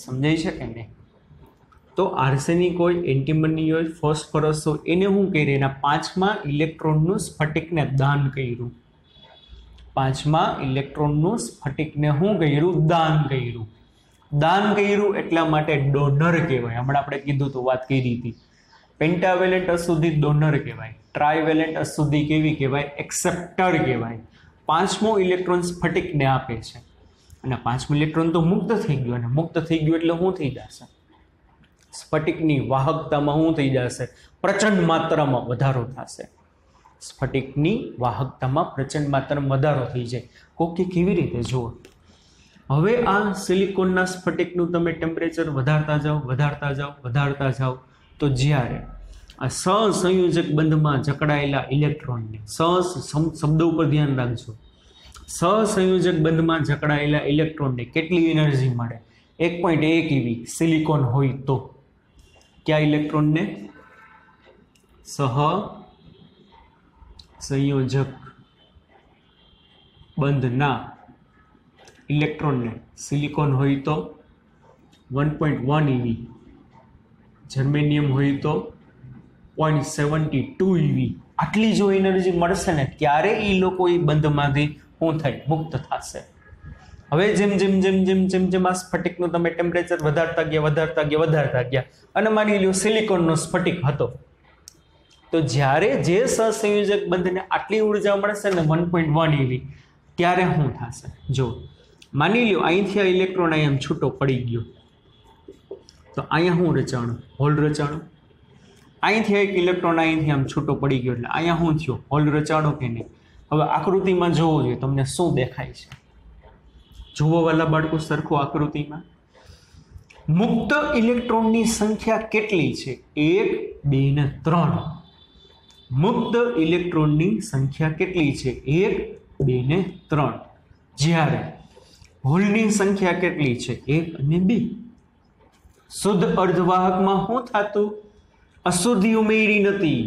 સમજાય છે કે નહીં? તો આર્સેનિક હોય, એન્ટીમની હોય, ફોસ્ફરસ હોય, એને શું કર્યું? એના 5મા ઇલેક્ટ્રોનનું સ્ફટિકને દાન કર્યું. 5મા ઇલેક્ટ્રોનનું સ્ફટિકને શું કર્યું? દાન કર્યું. દાન કર્યું એટલા માટે ડોનર કહેવાય. હમણાં આપણે કીધું તો વાત કરી હતી. પેન્ટાવેલેન્ટ અશુદ્ધિ ડોનર કહેવાય, ટ્રાયવેલેન્ટ અશુદ્ધિ કેવી કહેવાય? એક્સેપ્ટર કહેવાય. 5મો ઇલેક્ટ્રોન સ્ફટિકને આપે છે અને 5મું ઇલેક્ટ્રોન તો મુક્ત થઈ ગયું, અને મુક્ત થઈ ગયું એટલે શું થઈ જશે? સ્ફટિકની વાહકતામાં શું થઈ જશે? પ્રચંડ માત્રામાં વધારો થશે. સ્ફટિકની વાહકતામાં પ્રચંડ માત્રામાં વધારો થઈ જાય. ઓકે, કેવી રીતે? જુઓ, હવે આ સિલિકોનના સ્ફટિકનું તમે ટેમ્પરેચર વધારતા જાઓ તો જ્યારે આ સહસંયોજક બંધમાં જકડાયેલા ઇલેક્ટ્રોનને, શબ્દ ઉપર ધ્યાન રાખજો, સહસંયોજક બંધમાં જકડાયેલા ઇલેક્ટ્રોનને કેટલી એનર્જી મળે? 1.1 eV સિલિકોન હોય તો. કયા ઇલેક્ટ્રોનને? સહસંયોજક બંધના ઇલેક્ટ્રોનને સિલિકોન હોય તો 1.1 eV, જર્મેનિયમ હોય તો 0.72 eV. આટલી જો એનર્જી મળશે ને ત્યારે એ લોકો એ બંધમાંથી શું થાય? મુક્ત થશે. હવે જેમ આ સ્ફટિકનું તમે ટેમ્પરેચર વધારતા ગયા અને માની લો સિલિકોનનો સ્ફટિક હતો, તો જ્યારે જે સહસંયોજક બંધને આટલી ઉર્જા મળશે ને 1.1 eV, ત્યારે શું થશે? જો માની લો અહીંથી આ ઇલેક્ટ્રોન અહીંયા છૂટો પડી ગયો, તો અહીંયા શું રચાણું? હોલ રચાણું. અહીંથી એક ઇલેક્ટ્રોન અહીંથી આમ છૂટો પડી ગયો એટલે અહીંયા શું થયો? હોલ રચાણો કે નહીં? હવે આકૃતિમાં જોવો જોઈએ તમને શું દેખાય છે. જુઓ વાલા બાળકો સરખું આકૃતિમાં. મુક્ત ઇલેક્ટ્રોનની સંખ્યા કેટલી છે? 1, 2 ને 3. મુક્ત ઇલેક્ટ્રોનની સંખ્યા કેટલી છે? 1, 2 ને 3. જ્યારે હોલની સંખ્યા કેટલી છે? 1 અને 2. શુદ્ધ અર્ધવાહકમાં શું થતું? અશુદ્ધિ ઉમેરી નથી,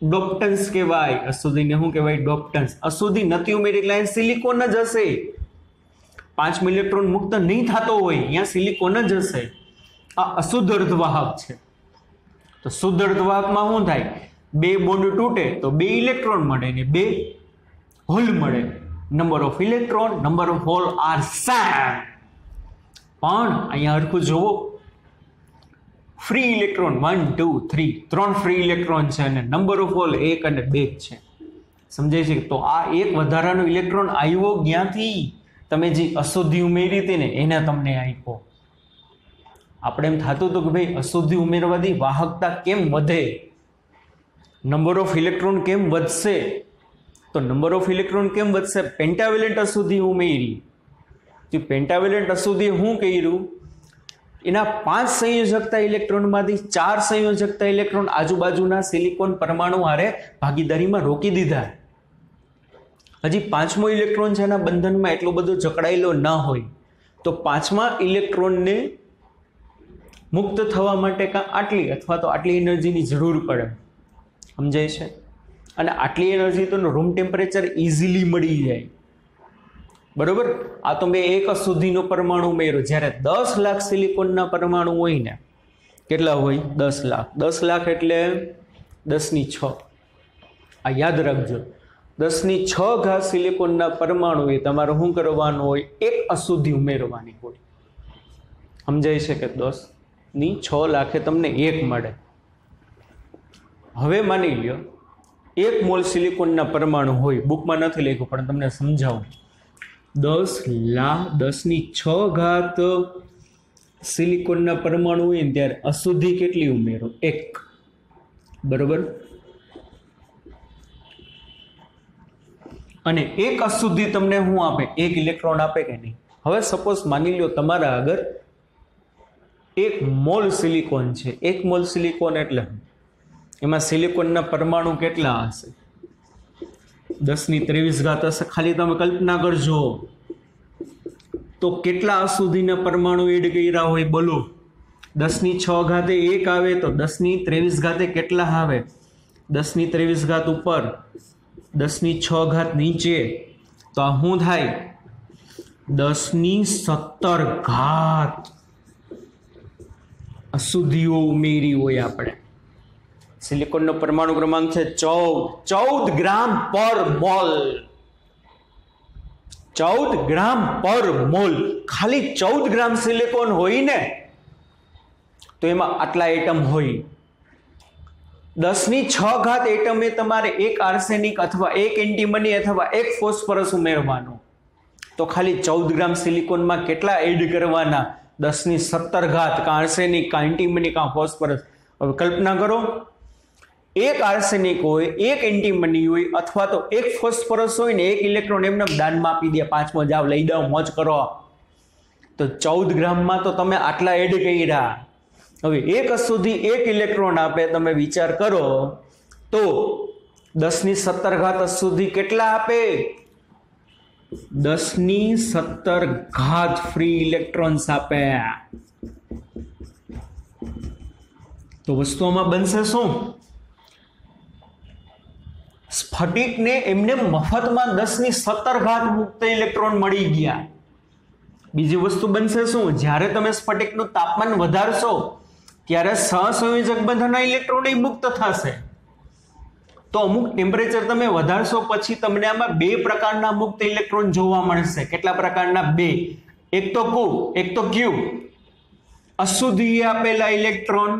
ડોપ્ટન્સ કહેવાય. અશુદ્ધિને શું કહેવાય? ડોપ્ટન્સ. અશુદ્ધિ નથી ઉમેરી એટલે સિલિકોન જ હશે. 5મો ઇલેક્ટ્રોન મુક્ત નહીં થતો હોય, અહીંયા સિલિકોન જ હશે. આ અશુદ્ધ અર્ધવાહક છે. તો શુદ્ધ અર્ધવાહકમાં શું થાય? 2 બોન્ડ તૂટે તો 2 ઇલેક્ટ્રોન મળે ને 2 હોલ મળે. Number of electron, number of hole are same. પણ અહીંયા હરખું જોવો, ફ્રી ઇલેક્ટ્રોન 1, 2, 3, 3 ફ્રી ઇલેક્ટ્રોન છે અને નંબર ઓફ હોલ 1 અને 2 છે. સમજાય છે? તો આ એક વધારાનો ઇલેક્ટ્રોન આવ્યો ક્યાંથી? તમે જે અશુદ્ધિ ઉમેરી હતી ને એને તમને આપ્યો. આપણે એમ થતું હતું કે ભાઈ અશુદ્ધિ ઉમેરવાથી વાહકતા કેમ વધે, નંબર ઓફ ઇલેક્ટ્રોન કેમ વધશે? તો નંબર ઓફ ઇલેક્ટ્રોન કેમ વધશે? પેન્ટાવેલેન્ટ અશુદ્ધિ ઉમેરી. તો પેન્ટાવેલેન્ટ અશુદ્ધિ શું કર્યું? એના 5 સંયોજકતા ઇલેક્ટ્રોનમાંથી 4 સંયોજકતા ઇલેક્ટ્રોન આજુબાજુના સિલિકોન પરમાણુ હારે ભાગીદારીમાં રોકી દીધા. હજી 5મો ઇલેક્ટ્રોન છે એના બંધનમાં એટલો બધો જકડાયેલો ન હોય, તો 5મા ઇલેક્ટ્રોનને મુક્ત થવા માટે કાં આટલી અથવા તો આટલી એનર્જીની જરૂર પડે. સમજાય છે? અને આટલી એનર્જી તો રૂમ ટેમ્પરેચર ઇઝીલી મળી જાય. બરોબર? આ તો મેં એક અશુદ્ધિનો પરમાણુ ઉમેર્યો. જ્યારે 10 લાખ સિલિકોનના પરમાણુ હોય ને, કેટલા હોય? 10 લાખ. 10 લાખ એટલે 10⁶. આ યાદ રાખજો. 10⁶ ઘાત સિલિકોનના પરમાણુ એ તમારે શું કરવાનું હોય? એક અશુદ્ધિ ઉમેરવાની હોય. સમજાય છે કે 10⁶ લાખે તમને 1 મળે. હવે માની લ્યો 1 મોલ સિલિકોનના પરમાણુ હોય, બુકમાં નથી લખ્યું પણ તમને સમજાવું. 10⁶ ઘાત સિલિકોનના પરમાણુ હોય ને ત્યારે અશુદ્ધિ કેટલી ઉમેરો? 1. બરોબર? અને એક અશુદ્ધિ તમને શું આપે? 1 ઇલેક્ટ્રોન આપે કે નહીં? હવે સપોઝ માની લો તમારા આગળ 1 મોલ સિલિકોન છે. 1 મોલ સિલિકોન એટલે એમાં સિલિકોનના પરમાણુ કેટલા હશે? 10⁻23 હશે. ખાલી તમે કલ્પના કરજો. તો કેટલા અશુદ્ધિના પરમાણુ એડ કર્યા હોય બોલો? 10⁶ આવે તો 10⁻23 કેટલા આવે? 10⁻23 ઉપર 10⁶ નીચે, તો આ શું થાય? 10⁻17 અશુદ્ધિઓ ઉમેરી હોય આપણે. સિલિકોનનો પરમાણુ ક્રમાંક છે 14 ગ્રામ પર મોલ. 14 ગ્રામ પર મોલ. ખાલી 14 ગ્રામ સિલિકોન હોય ને તો એમાં આટલા એટમ હોય. 10⁶ એટમે તમારે એક આર્સેનિક અથવા એક એન્ટીમની અથવા એક ફોસ્ફરસ ઉમેરવાનું, તો ખાલી 14 ગ્રામ સિલિકોનમાં કેટલા એડ કરવાના? 10⁻17 કાં આર્સેનિક કાં એન્ટીમની કાં ફોસ્ફરસ. હવે કલ્પના કરો, એક આર્સેનિક હોય, એક એન્ટીમની હોય અથવા તો એક ફોસ્ફરસ હોય ને એક ઇલેક્ટ્રોન એમને દાનમાં આપી દે, 5મો જાવ લઈ દો, મોજ કરો, તો 14 ગ્રામમાં તો તમે આટલા એડ કર્યા. હવે એક અશુદ્ધિ એક ઇલેક્ટ્રોન આપે, તમે વિચાર કરો તો 10⁻17 અશુદ્ધિ કેટલા આપે? 10⁻17 ફ્રી ઇલેક્ટ્રોન્સ આપે. તો વસ્તુઓમાં બનશે શું? સ્ફટિકને એમને મફતમાં 10⁻17 મુક્ત ઇલેક્ટ્રોન મળી ગયા. બીજી વસ્તુ બનશે શું? જ્યારે તમે સ્ફટિકનું તાપમાન વધારશો ત્યારે સહસંયોજક બંધના ઇલેક્ટ્રોન મુક્ત થશે. તો અમુક ટેમ્પરેચર તમે વધારશો પછી તમને આમાં 2 પ્રકારના મુક્ત ઇલેક્ટ્રોન જોવા મળશે. કેટલા પ્રકારના? 2. એક તો કુ, એક તો ક્યુ, અશુદ્ધિ આપેલા ઇલેક્ટ્રોન,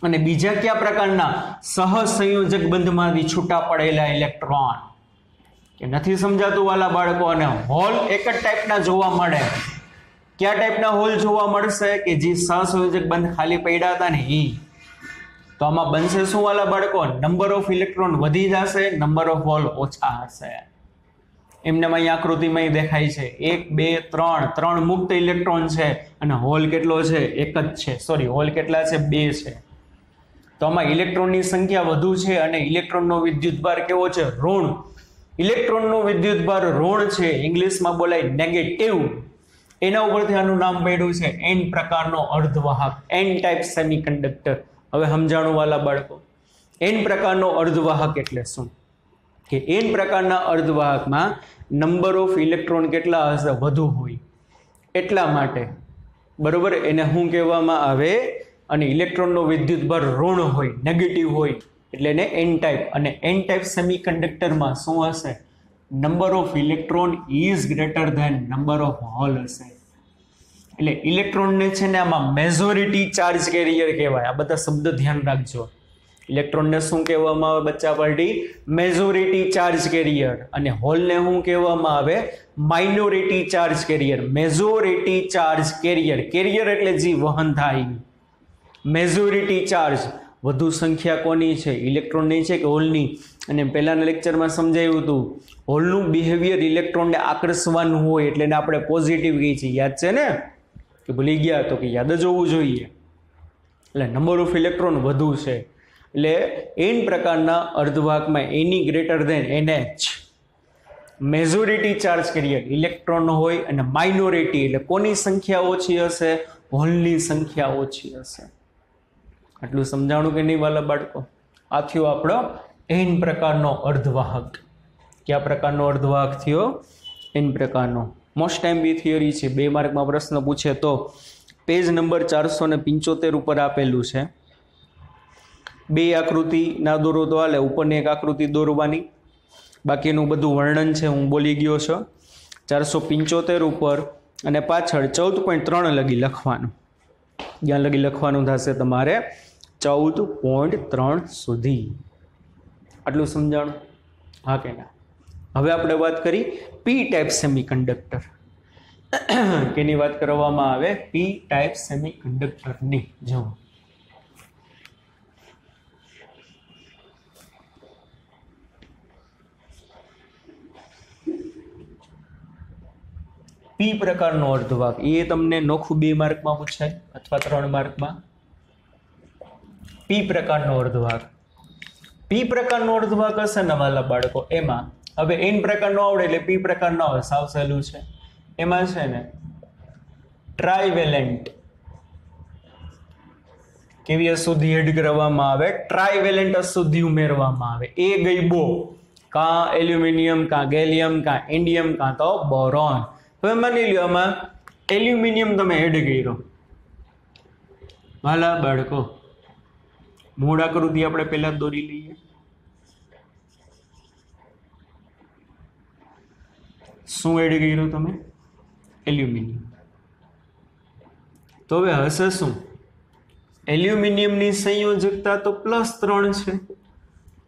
અને બીજા કયા પ્રકારના? સહસંયોજક બંધમાંથી છૂટા પડેલા ઇલેક્ટ્રોન. કે નથી સમજાતું વાલા બાળકો? અને હોલ એક જ ટાઈપના જોવા મળે. કયા ટાઈપના હોલ જોવા મળશે? કે જે સહસંયોજક બંધ ખાલી પડ્યા હતા ને એ. તો આમાં બનશે શું વાલા બાળકો? નંબર ઓફ ઇલેક્ટ્રોન વધી જશે, નંબર ઓફ હોલ ઓછા હશે. એમને અહીં આકૃતિમાં દેખાય છે 1 2 3 મુક્ત ઇલેક્ટ્રોન છે અને હોલ કેટલો છે? એક જ છે. સોરી, હોલ કેટલા છે? 2 છે. તો આમાં ઇલેક્ટ્રોનની સંખ્યા વધુ છે અને ઇલેક્ટ્રોનનો વિદ્યુતભાર કેવો છે? ઋણ. ઇલેક્ટ્રોનનો વિદ્યુતભાર ઋણ છે, ઇંગ્લિશમાં બોલાય નેગેટિવ. એના ઉપરથી આનું નામ પડ્યું છે N પ્રકારનો અર્ધવાહક, N ટાઈપ સેમિકન્ડક્ટર. હવે સમજાણું વાલા બાળકો, N પ્રકારનો અર્ધવાહક એટલે શું? કે N પ્રકારના અર્ધવાહકમાં નંબર ઓફ ઇલેક્ટ્રોન કેટલા હશે? વધુ હોય. એટલા માટે બરોબર એને શું કહેવામાં આવે? અને ઇલેક્ટ્રોનનો વિદ્યુતભાર ઋણ હોય, નેગેટિવ હોય, એટલે એને N ટાઈપ. અને N ટાઈપ સેમિકન્ડક્ટરમાં શું હશે? Number of electron is greater than number of hole હશે. એટલે ઇલેક્ટ્રોનને છે ને આમાં મેજોરિટી ચાર્જ કેરિયર કહેવાય. આ બધા શબ્દ ધ્યાન રાખજો. ઇલેક્ટ્રોનને શું કહેવામાં આવે બચ્ચા પાર્ટી? Majority charge carrier. અને હોલને શું કહેવામાં આવે? Minority charge carrier. Majority charge carrier, carrier એટલે જે વહન થાય. મેજોરિટી ચાર્જ વધુ સંખ્યા કોની છે? ઇલેક્ટ્રોનની છે કે હોલની? અને પહેલાના લેક્ચરમાં સમજાવ્યું હતું, હોલનું બિહેવિયર ઇલેક્ટ્રોનને આકર્ષવાનું હોય એટલે એને આપણે પોઝિટિવ કહી છીએ. યાદ છે ને? કે ભૂલી ગયા? તો કે યાદ જ હોવું જોઈએ. એટલે નંબર ઓફ ઇલેક્ટ્રોન વધુ છે. એટલે N પ્રકારના અર્ધવાહકમાં એની greater than NH majority charge carrier electron હોય અને માઇનોરિટી એટલે કોની સંખ્યા ઓછી હશે? હોલની સંખ્યા ઓછી હશે. આટલું સમજાણું કે નહીં વાલા બાળકો? આ થયો આપણો N પ્રકારનો અર્ધવાહક. કયા પ્રકારનો અર્ધવાહક થયો? N પ્રકારનો. મોસ્ટ ટાઈમ બી થિયરી છે. 2 માર્કમાં પ્રશ્ન પૂછે તો પેજ નંબર 475 ઉપર આપેલું છે. 2 આકૃતિ ના દોરો તો હાલે, ઉપરની એક આકૃતિ દોરવાની, બાકીનું બધું વર્ણન છે હું બોલી ગયો છું. 475 ઉપર અને પાછળ 14.3 લગી લખવાનું. જ્યાં લગી લખવાનું થશે તમારે 14.3 સુધી. આટલું સમજાણું? હા કે ના? હવે આપણે વાત કરી P ટાઈપ સેમિકન્ડક્ટર. કેની વાત કરવામાં આવે? P ટાઈપ સેમિકન્ડક્ટરની. જો P પ્રકારનો અર્ધવાહક, એ તમને નોખું 2 માર્કમાં પૂછાય અથવા 3 માર્કમાં. P પ્રકારનો અર્ધવાહક. P પ્રકારનો અર્ધવાહક હશે ને વાલા બાળકો, એમાં હવે N પ્રકારનો આવડે એટલે P પ્રકારનો આવે, સાવ સહેલું છે. એમાં છે ને ટ્રાઇવેલેન્ટ. કેવી અશુદ્ધિ એડ કરવામાં આવે? ટ્રાઇવેલેન્ટ અશુદ્ધિ ઉમેરવામાં આવે. એ ગઈ બો, કાં એલ્યુમિનિયમ, કાં ગેલિયમ, કાં ઇન્ડિયમ, કાં તો બોરોન. હવે માની લ્યો આમાં એલ્યુમિનિયમ તમે એડ કર્યો. વાલા બાળકો, મૂળ આકૃતિ આપણે પહેલા દોરી લઈએ. શું એડ કર્યું તમે? એલ્યુમિનિયમ. તો હવે હશે શું? એલ્યુમિનિયમની સંયોજકતા તો +3 છે.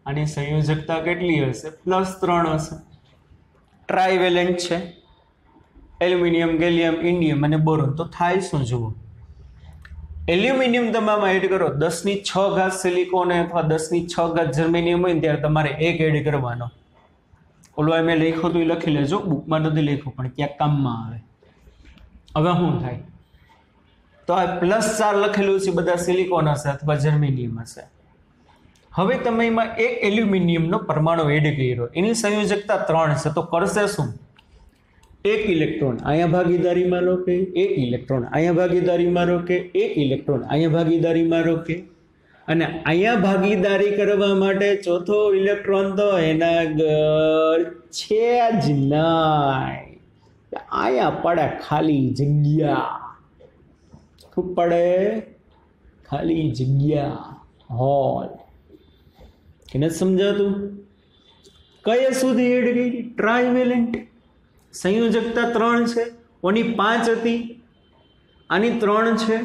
આની સંયોજકતા કેટલી હશે? +3 હશે. ટ્રાઇવેલેન્ટ છે, એલ્યુમિનિયમ, ગેલિયમ, ઇન્ડિયમ અને બોરોન. તો થાય શું જુઓ. એલ્યુમિનિયમ તમે આમાં એડ કરો, 10⁶ સિલિકોન અથવા 10⁶ જર્મેનિયમ હોય ને ત્યારે તમારે 1 એડ કરવાનો. ઓલો મેં લખ્યો તો એ લખી લેજો, બુકમાં નથી લખ્યું પણ ક્યાંક કામમાં આવે. હવે શું થાય? તો આ +4 લખેલું છે, બધા સિલિકોન હશે અથવા જર્મેનિયમ હશે. હવે તમે એમાં 1 એલ્યુમિનિયમનો પરમાણુ એડ કર્યો, એની સંયોજકતા 3 છે. તો કરશે શું? 1 ઇલેક્ટ્રોન અહીંયા ભાગીદારીમાં રોકે, 1 ઇલેક્ટ્રોન અહીંયા ભાગીદારીમાં રોકે, 1 ઇલેક્ટ્રોન અહીંયા ભાગીદારીમાં રોકે. અને અહીંયા ભાગીદારી કરવા માટે ચોથો ઇલેક્ટ્રોન તો એના આગળ છે જ નહીં. અહીંયા પડે ખાલી જગ્યા. ખૂબ પડે ખાલી જગ્યા, હોલ. એને સમજાતું? કઈ સુધી એડ કરી? ટ્રાઇવેલેન્ટ. સંયોજકતા 3 છે, ઓની 5 હતી, આની 3 છે.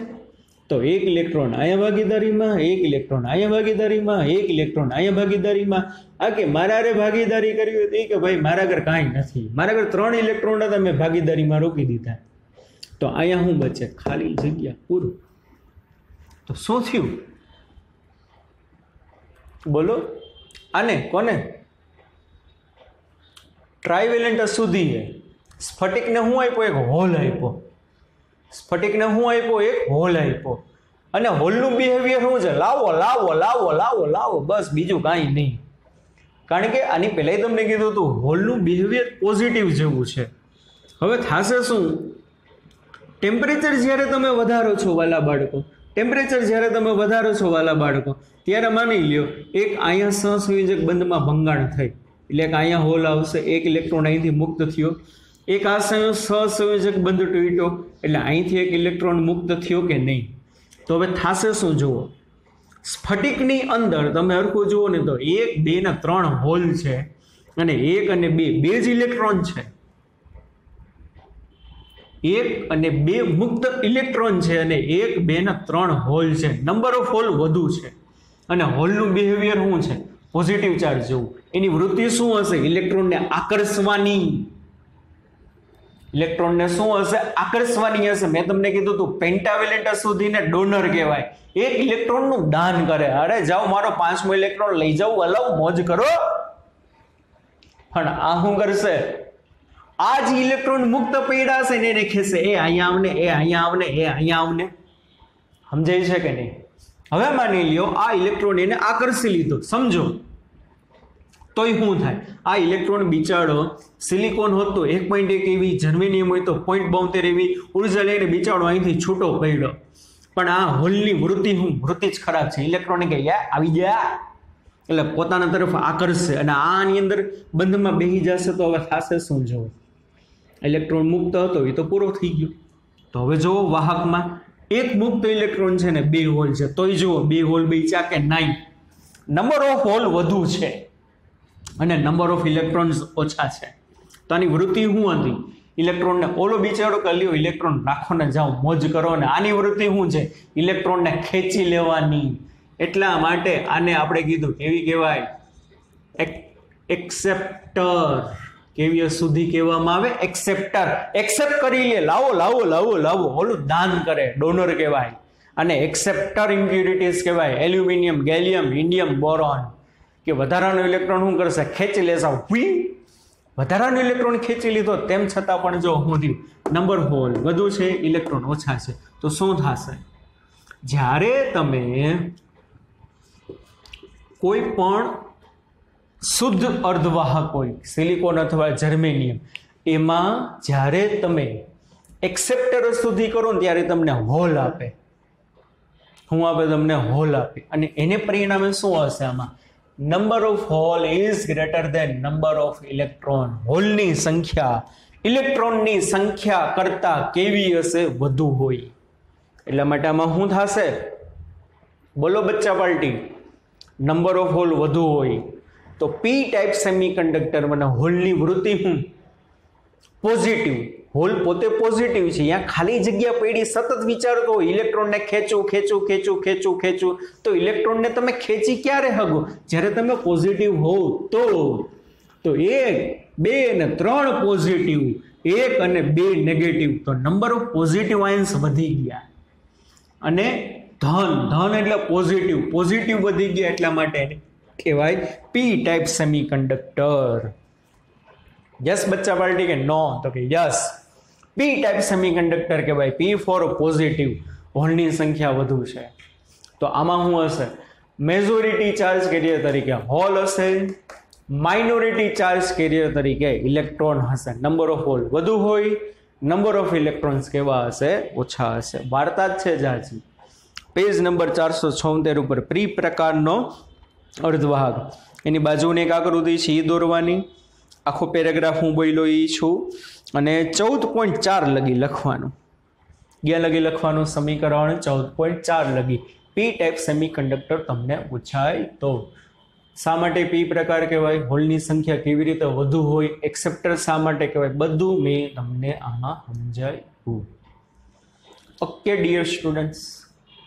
તો 1 ઇલેક્ટ્રોન અહીંયા ભાગીદારીમાં, 1 ઇલેક્ટ્રોન અહીંયા ભાગીદારીમાં, 1 ઇલેક્ટ્રોન અહીંયા ભાગીદારીમાં. આ કે મારા રે ભાગીદારી કરી હતી કે ભાઈ મારા આગળ કાંઈ નથી, મારા આગળ 3 ઇલેક્ટ્રોન હતા, મેં ભાગીદારીમાં રોકી દીધા. તો અહીંયા શું બચે? ખાલી જગ્યા, પૂરું. તો શું થયું બોલો? આને કોને? ટ્રાઇવેલેન્ટ અશુદ્ધિ છે. સ્ફટિકને શું આપ્યો? એક હોલ આપ્યો. સ્ફટિકને શું આપ્યો? એક હોલ આપ્યો. અને હોલનું બિહેવિયર શું છે? લાવો લાવો લાવો લાવો લાવો, બસ, બીજું કાંઈ નહીં. કારણ કે આની પહેલાં તમને કીધું હતું હોલનું બિહેવિયર પોઝિટિવ જેવું છે. હવે થશે શું? ટેમ્પરેચર જ્યારે તમે વધારો છો વાલા બાળકો, ટેમ્પરેચર જ્યારે તમે વધારો છો વાલા બાળકો, ત્યારે માની લ્યો એક અહીંયા સહસંયોજક બંધમાં ભંગાણ થઈ, એટલે કે અહીંયા હોલ આવશે, 1 ઇલેક્ટ્રોન અહીંથી મુક્ત થયો. એક આ સહસંયોજક બંધ તૂટ્યો, એટલે અહીંથી 1 ઇલેક્ટ્રોન મુક્ત થયો કે નહીં? તો હવે થશે શું જુઓ. સ્ફટિકની અંદર તમે હરખું જુઓ ને તો 1, 2 ને 3 હોલ છે, અને 1 અને 2 જ ઇલેક્ટ્રોન છે. 1 અને 2 મુક્ત ઇલેક્ટ્રોન છે, અને 1, 2 ને 3 હોલ છે. નંબર ઓફ હોલ વધુ છે, અને હોલનું બિહેવિયર શું છે? પોઝિટિવ ચાર્જ જેવું. એની વૃત્તિ શું હશે? ઇલેક્ટ્રોનને આકર્ષવાની. ઇલેક્ટ્રોનને શું હશે? આકર્ષવાની હશે. મેં તમને કીધું હતું પેન્ટાવેલેન્ટ અશુદ્ધિને ડોનર કહેવાય. 1 ઇલેક્ટ્રોનનું દાન કરે. અરે જાઓ મારો 5મો ઇલેક્ટ્રોન લઈ જાઓ, હલાવ, મોજ કરો. પણ આ શું કરશે? આ જ ઇલેક્ટ્રોન મુક્ત પડ્યા હશે ને એને ખેંચશે, એ અહીંયા આવને, એ અહીંયા આવને, એ અહીંયા આવને. સમજાય છે કે નહીં? હવે માની લ્યો આ ઇલેક્ટ્રોન એને આકર્ષી લીધો, સમજો. તોય શું થાય? આ ઇલેક્ટ્રોન બિચારો સિલિકોન હોત તો 1.1 એવી, જર્મેનિયમ હોય તો 0.72 એવી ઉર્જા લઈને બિચારો અહીંથી છૂટો પડ્યો. પણ આ હોલની વૃત્તિ વૃત્તિ જ ખરાબ છે. ઇલેક્ટ્રોન કે આવી ગયા એટલે પોતાના તરફ આકર્ષશે, અને આની અંદર બંધમાં બેસી જશે. તો હવે થશે શું જુઓ? ઇલેક્ટ્રોન મુક્ત હતો એ તો પૂરો થઈ ગયો. તો હવે જુઓ વાહકમાં 1 મુક્ત ઇલેક્ટ્રોન છે ને 2 હોલ છે. તોય જુઓ 2 હોલ બેચ્યા કે નહીં? નંબર ઓફ હોલ વધુ છે અને નંબર ઓફ ઇલેક્ટ્રોન્સ ઓછા છે. તો આની વૃત્તિ શું હતી? ઇલેક્ટ્રોનને ઓલો બિચારો કરી લ્યો, ઇલેક્ટ્રોન રાખો ને જાઓ, મોજ કરો. ને આની વૃત્તિ શું છે? ઇલેક્ટ્રોનને ખેંચી લેવાની. એટલા માટે આને આપણે કીધું કેવી કહેવાય? એક્સેપ્ટર. કેવી અશુદ્ધિ કહેવામાં આવે? એક્સેપ્ટર. એક્સેપ્ટ કરી લે, લાવો લાવો લાવો લાવો, ઓલું દાન કરે, ડોનર કહેવાય. અને એક્સેપ્ટર ઇમ્પ્યુરિટીઝ કહેવાય. Aluminium, gallium, indium, boron. કે વધારાનો ઇલેક્ટ્રોન શું કરશે? ખેંચી લેશે. વધારાનો ઇલેક્ટ્રોન ખેંચી લીધો, તેમ છતાં પણ જો શું થયું? નંબર હોલ વધુ છે, ઇલેક્ટ્રોન ઓછા છે. તો શું થશે? જ્યારે તમે કોઈ પણ શુદ્ધ અર્ધવાહક હોય, સિલિકોન અથવા જર્મેનિયમ, એમાં જ્યારે તમે एक्सेप्टर सुधी करो ने त्यारे तमने होल आपे। हूँ आपे तमने होल आपे अने एने परिणामे शुं हशे आमां number of hole is greater than number of electron. होलनी संख्या इलेक्ट्रॉननी संख्या करता केवी हशे वधु होय। एटला माटे आमां शुं थशे बोलो बच्चा पार्टी नंबर ऑफ होल वधु होय तो पी टाइप सेमीकंडक्टर माने होलनी वृत्ति हूँ पॉजिटिव। होल पोते पॉजिटिव छे यहाँ खाली जग्या पड़ी सतत विचारतो हो इलेक्ट्रॉन ने खेचू खेचू खेचू खेचू खेचू तो इलेक्ट्रॉन ने तमे खेची क्यारे हगो ज्यारे तमे पॉजिटिव हो तो एक बे ने त्रण पॉजिटिव एक अने बे नेगेटिव तो नंबर ऑफ पॉजिटिव आयन्स वधी गया अने धन धन एटले पॉजिटिव पॉजिटिव वधी गया एटला माटे कहेवाय पी टाइप सेमीकंडक्टर। यस बच्चा पार्टी के नो तो कि यस पी टाइप सेमीकंडक्टर के भाई पी फॉर पॉजिटिव होलनी संख्या वधु छे। तो आमा हूँ हशे मेजोरिटी चार्ज कैरियर तरीके होल हशे माइनोरिटी चार्ज कैरियर तरीके इलेक्ट्रॉन हशे। नंबर ऑफ होल वधु होय नंबर ऑफ इलेक्ट्रॉन्स केवा हशे ओछा हशे। वार्ता छे जाजी पेज नंबर 476 पर प्री प्रकारनो अर्धवाहक एनी बाजुने एक आकृति छे ई दोरवानी आखो पेरेग्राफ हूँ बोलो ई छू अने 14.4 लगी लखवानुं क्या लगी लखवानुं समीकरण 14.4 लगी पी टाइप सेमीकंडक्टर तमने पूछाय तो शा माटे पी प्रकार कहेवाय होलनी संख्या केवी रीते वधु होय एक्सेप्टर शा माटे कहेवाय बधुं मे तमने आमां समजाव्युं। ओके डियर स्टूडेंट्स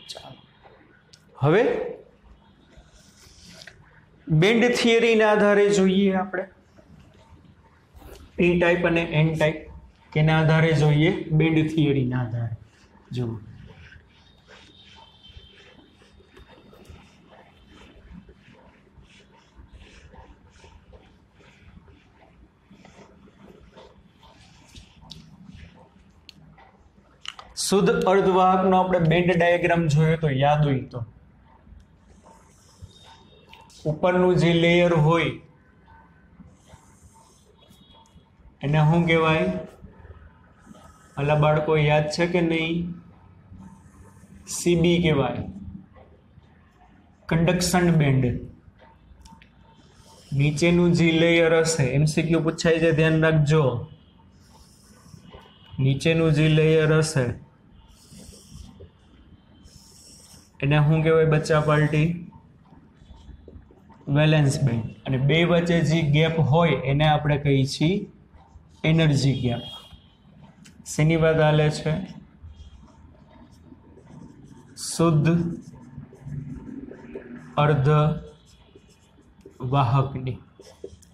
चालो हवे बेंड थियरी ना आधारे जोईए आपणे पी टाइप अने एन टाइप केना आधारे जोईए बेंड थियरी ना आधारे जो शुद्ध अर्धवाहक नो आपणे बेंड डायग्राम जोयो तो याद होय तो उपरનું જે લેયર હોય એને શું કહેવાય અલા બાળકો યાદ છે કે નહીં સીબી કહેવાય કંડક્શન બેન્ડ નીચેનું જે લેયર હશે એમસીક્યુ પૂછાય છે ધ્યાન રાખજો નીચેનું જે લેયર હશે એને શું કહેવાય બચ્ચા પાર્ટી વેલેન્સ બેન્ડ અને બે વચ્ચે જે ગેપ હોય એને આપણે કહીએ છીએ એનર્જી ગેપ શેની વાત હાલે છે શુદ્ધ અર્ધ વાહકની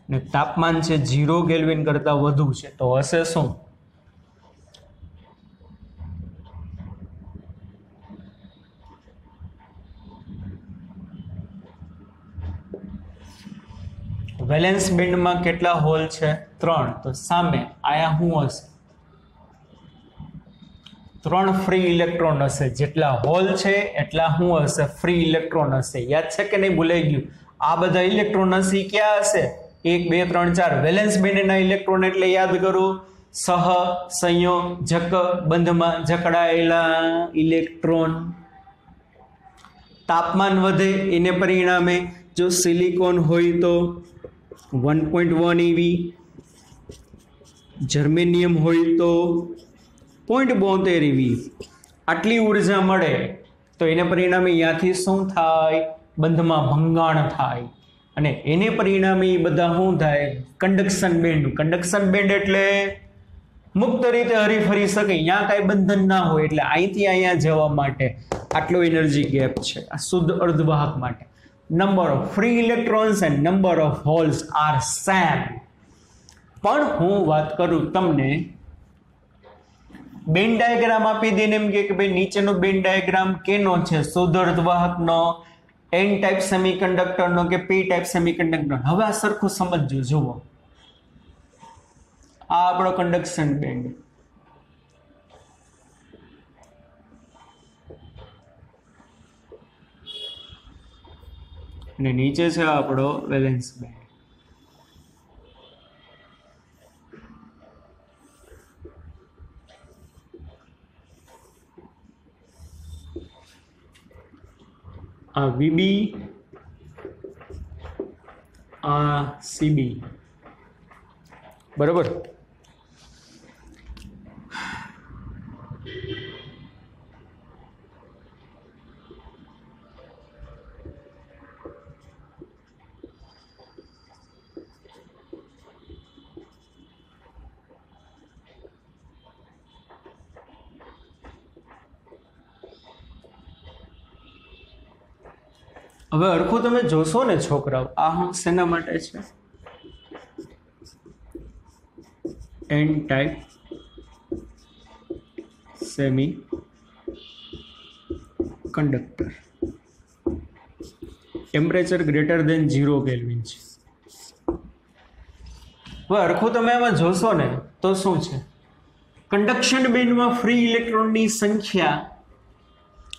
ને તાપમાન છે 0 કેલ્વિન કરતા વધુ છે તો હશે શું વેલેન્સ બેન્ડમાં કેટલા હોલ છે 3 તો સામે આયા શું હશે 3 ફ્રી ઇલેક્ટ્રોન હશે જેટલા હોલ છે એટલા શું હશે ફ્રી ઇલેક્ટ્રોન હશે યાદ છે કે નહીં ભૂલાઈ ગયું આ બધા ઇલેક્ટ્રોન હશે ક્યાં હશે 1 2 3 4 વેલેન્સ બેન્ડના ઇલેક્ટ્રોન એટલે યાદ કરો સહ સંયોજક બંધમાં જકડાયેલા ઇલેક્ટ્રોન તાપમાન વધે એને પરિણામે જો સિલિકોન હોય તો 1.1 EV जर्मेनियम होय तो 0.72 EV आटली ऊर्जा मळे तो एने परिणामे याथी शुं थाय बंधमां भंगाण थाय अने एने परिणामे बधा शुं थाय कंडक्शन बेंड एटले मुक्त रीते हरीफरी सके यहाँ काई बंधन ना होय एटले અહીંથી અહીંયા જવા માટે આટલો એનર્જી ગેપ છે આ શુદ્ધ અર્ધવાહક માટે number of free electrons and number of holes are same પણ હું વાત કરું તમને બેન્ડ ડાયાગ્રામ આપી દઈને એમ કે ભાઈ નીચેનો બેન્ડ ડાયાગ્રામ કેનો છે શુદ્ધ અર્ધવાહકનો એન ટાઈપ સેમીકન્ડક્ટરનો કે પી ટાઈપ સેમીકન્ડક્ટર હવે આ સરખું સમજજો જુઓ આ આપણો કંડક્શન બેન્ડ અને નીચે છે આપણો વેલેન્સ બેન્ડ આ વીબી, આ સીબી, બરાબર. હવે હરખું તમે જોશો ને છોકરાઓ, આ હું શેના માટે છે? N type semiconductor, temperature greater than 0 kelvin છે. હવે હરખું તમે આમાં જોશો ને તો શું છે? કંડક્શન બેન્ડમાં ફ્રી ઇલેક્ટ્રોનની સંખ્યા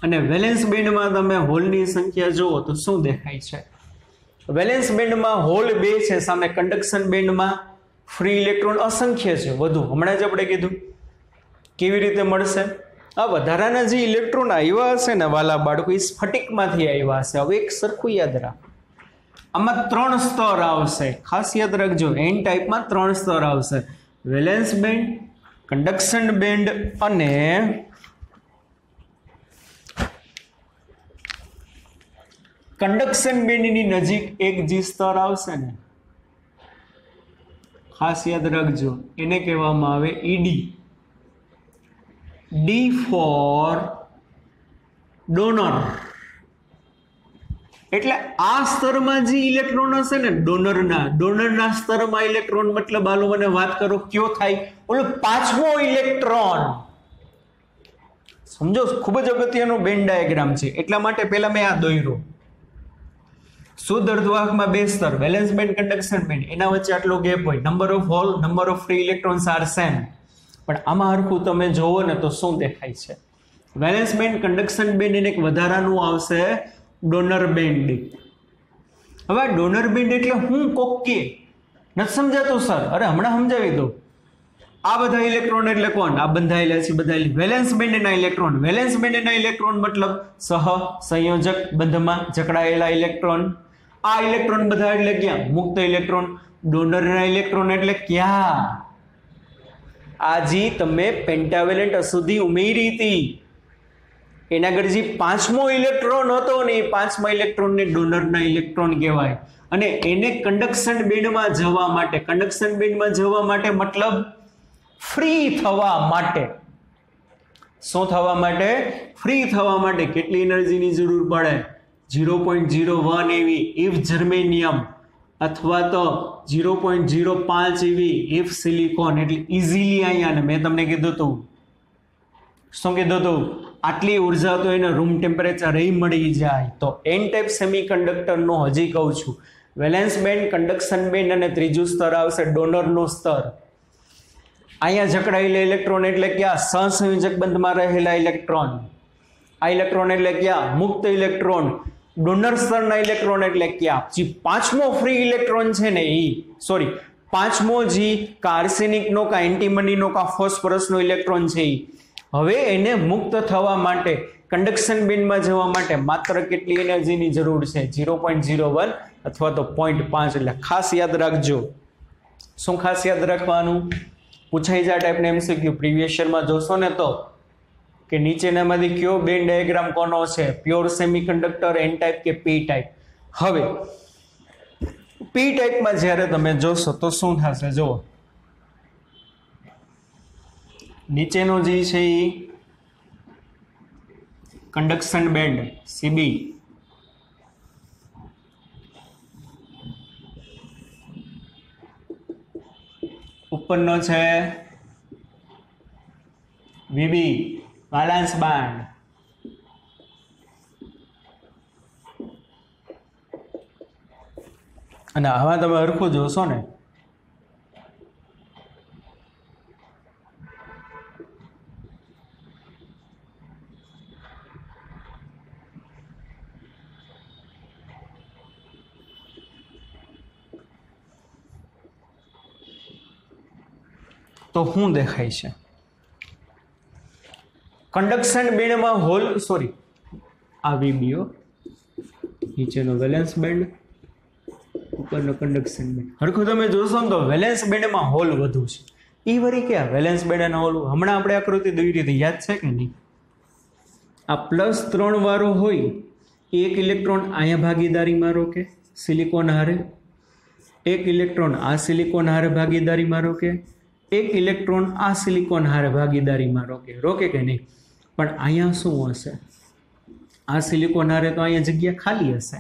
અને વેલેન્સ બેન્ડમાં તમે હોલની સંખ્યા જુઓ તો શું દેખાય છે? વેલેન્સ બેન્ડમાં હોલ 2 છે, સામે કંડક્શન બેન્ડમાં ફ્રી ઇલેક્ટ્રોન અસંખ્ય છે, વધુ. હમણાં જ આપણે કીધું. કેવી રીતે મળશે? આ વધારાના જે ઇલેક્ટ્રોન આવ્યા હશે ને વાલા બાળકો, એ સ્ફટિકમાંથી આવ્યા હશે. હવે એક સરખું યાદ રાખ, આમાં 3 સ્તર આવશે. ખાસ યાદ રાખજો, એન ટાઈપમાં 3 સ્તર આવશે: વેલેન્સ બેન્ડ, કંડક્શન બેન્ડ અને કંડક્શન બેન્ડની નજીક એક જે સ્તર આવશે ને, ખાસ યાદ રાખજો, એને કહેવામાં આવે ઈડી. D four donor. એટલે આ સ્તરમાં જે ઇલેક્ટ્રોન હશે ને ડોનરના સ્તરમાં ઇલેક્ટ્રોન, મતલબ હાલો મને વાત કરો કયો થાય? ઓલો 5મો ઇલેક્ટ્રોન. સમજો, ખૂબ જ અગત્યનો બેન્ડ ડાયાગ્રામ છે, એટલા માટે પહેલા મેં આ દોર્યો. શુદ્ધ અર્ધવાહકમાં 2 સ્તર, વેલેન્સ બેન્ડ, કંડક્શન બેન્ડ, એના વચ્ચે આટલો ગેપ હોય. Number of hole, number of free electrons are same. પણ આમાં હરખું તમે જોવો ને તો શું દેખાય છે? વેલેન્સ બેન્ડ, કંડક્શન બેન્ડ, એને એક વધારાનું આવશે ડોનર બેન્ડ. હવે ડોનર બેન્ડ એટલે હું કોક કે નથી સમજાતું સર? અરે હમણાં સમજાવી દો. આ બધા ઇલેક્ટ્રોન એટલે કોણ? આ બંધાયેલા છે, બધા વેલેન્સ બેન્ડના ઇલેક્ટ્રોન. વેલેન્સ બેન્ડના ઇલેક્ટ્રોન મતલબ સંયોજક બંધમાં જકડાયેલા ઇલેક્ટ્રોન. આ ઇલેક્ટ્રોન બધા એટલે ક્યાં? મુક્ત ઇલેક્ટ્રોન. ડોનરના ઇલેક્ટ્રોન એટલે ક્યાં? આ જે તમે પેન્ટાવેલેન્ટ અશુદ્ધિ ઉમેરી હતી એના આગળ જે 5મો ઇલેક્ટ્રોન હતો ને, એ 5મા ઇલેક્ટ્રોનને ડોનરના ઇલેક્ટ્રોન કહેવાય. અને એને કંડક્શન બેન્ડમાં જવા માટે, કંડક્શન બેન્ડમાં જવા માટે મતલબ ફ્રી થવા માટે. શું થવા માટે? ફ્રી થવા માટે. કેટલી એનર્જીની જરૂર પડે? 0.01 એવી ઇફ જર્મેનિયમ, અથવા તો 0.05 એવી ઇફ સિલિકોન. એટલે ઇઝીલી અહીંયા મેં તમને કીધું હતું, શું કીધું હતું? આટલી ઉર્જા તો એને રૂમ ટેમ્પરેચર મળી જાય. તો એન ટાઈપ સેમિકન્ડક્ટરનો હજી કહું છું, વેલેન્સ બેન્ડ, કંડક્શન બેન્ડ અને ત્રીજું સ્તર આવશે ડોનરનું સ્તર. અહીંયા જકડાયેલા ઇલેક્ટ્રોન એટલે ક્યાં? સહસંયોજક બંધમાં રહેલા ઇલેક્ટ્રોન. આ ઇલેક્ટ્રોન એટલે ક્યાં? મુક્ત ઇલેક્ટ્રોન. ડોનર સ્તરના ઇલેક્ટ્રોન એટલે ક્યાં? જે 5મો ફ્રી ઇલેક્ટ્રોન છે ને, એ 5મો જે આર્સેનિકનો કા એન્ટીમનીનો કા ફોસ્ફરસનો ઇલેક્ટ્રોન છે, હવે એને મુક્ત થવા માટે, કંડક્શન બેન્ડમાં જવા માટે માત્ર કેટલી એનર્જીની જરૂર છે? 0.01 અથવા તો 0.5. એટલે ખાસ યાદ રાખજો. શું ખાસ યાદ રાખવાનું? પૂછાઈ જાય ટાઈપના એમસીક્યુ પ્રીવિયસ યરમાં જોશો ને તો, કે નીચેનામાંથી કયો બેન્ડ ડાયાગ્રામ કોનો છે? પ્યોર સેમિકન્ડક્ટર, એન ટાઈપ કે પી ટાઈપ? હવે પી ટાઈપમાં જ્યારે તમે જોશો તો શું થશે? જુઓ, નીચેનો જે છે એ કંડક્શન બેન્ડ સીબી, ઉપરનો છે વીબી, વાલાન્સ બેન્ડ. અને આમાં તમે હરખું જોશો ને તો શું દેખાય છે? કંડક્શન બેન્ડમાં હોલ, આ વીબીઓ, નીચેનો વેલેન્સ બેન્ડ, ઉપરનો કન્ડક્શન બેન્ડ. હરખું તમે જોશો ને તો વેલેન્સ બેન્ડમાં હોલ વધુ છે. એ વળી ક્યાં વેલેન્સ બેન્ડ અને હોલ? હમણાં આપણે આકૃતિ દોરી હતી, યાદ છે કે નહીં? આ +3 વાળો હોય, એક ઇલેક્ટ્રોન અહીંયા ભાગીદારીમાં રોકે સિલિકોન હારે, એક ઇલેક્ટ્રોન આ સિલિકોન હારે ભાગીદારીમાં રોકે, એક ઇલેક્ટ્રોન આ સિલિકોન હારે ભાગીદારીમાં રોકે કે નહીં? પણ અહીંયા શું હશે? આ સિલિકોન હારે તો અહીંયા જગ્યા ખાલી હશે.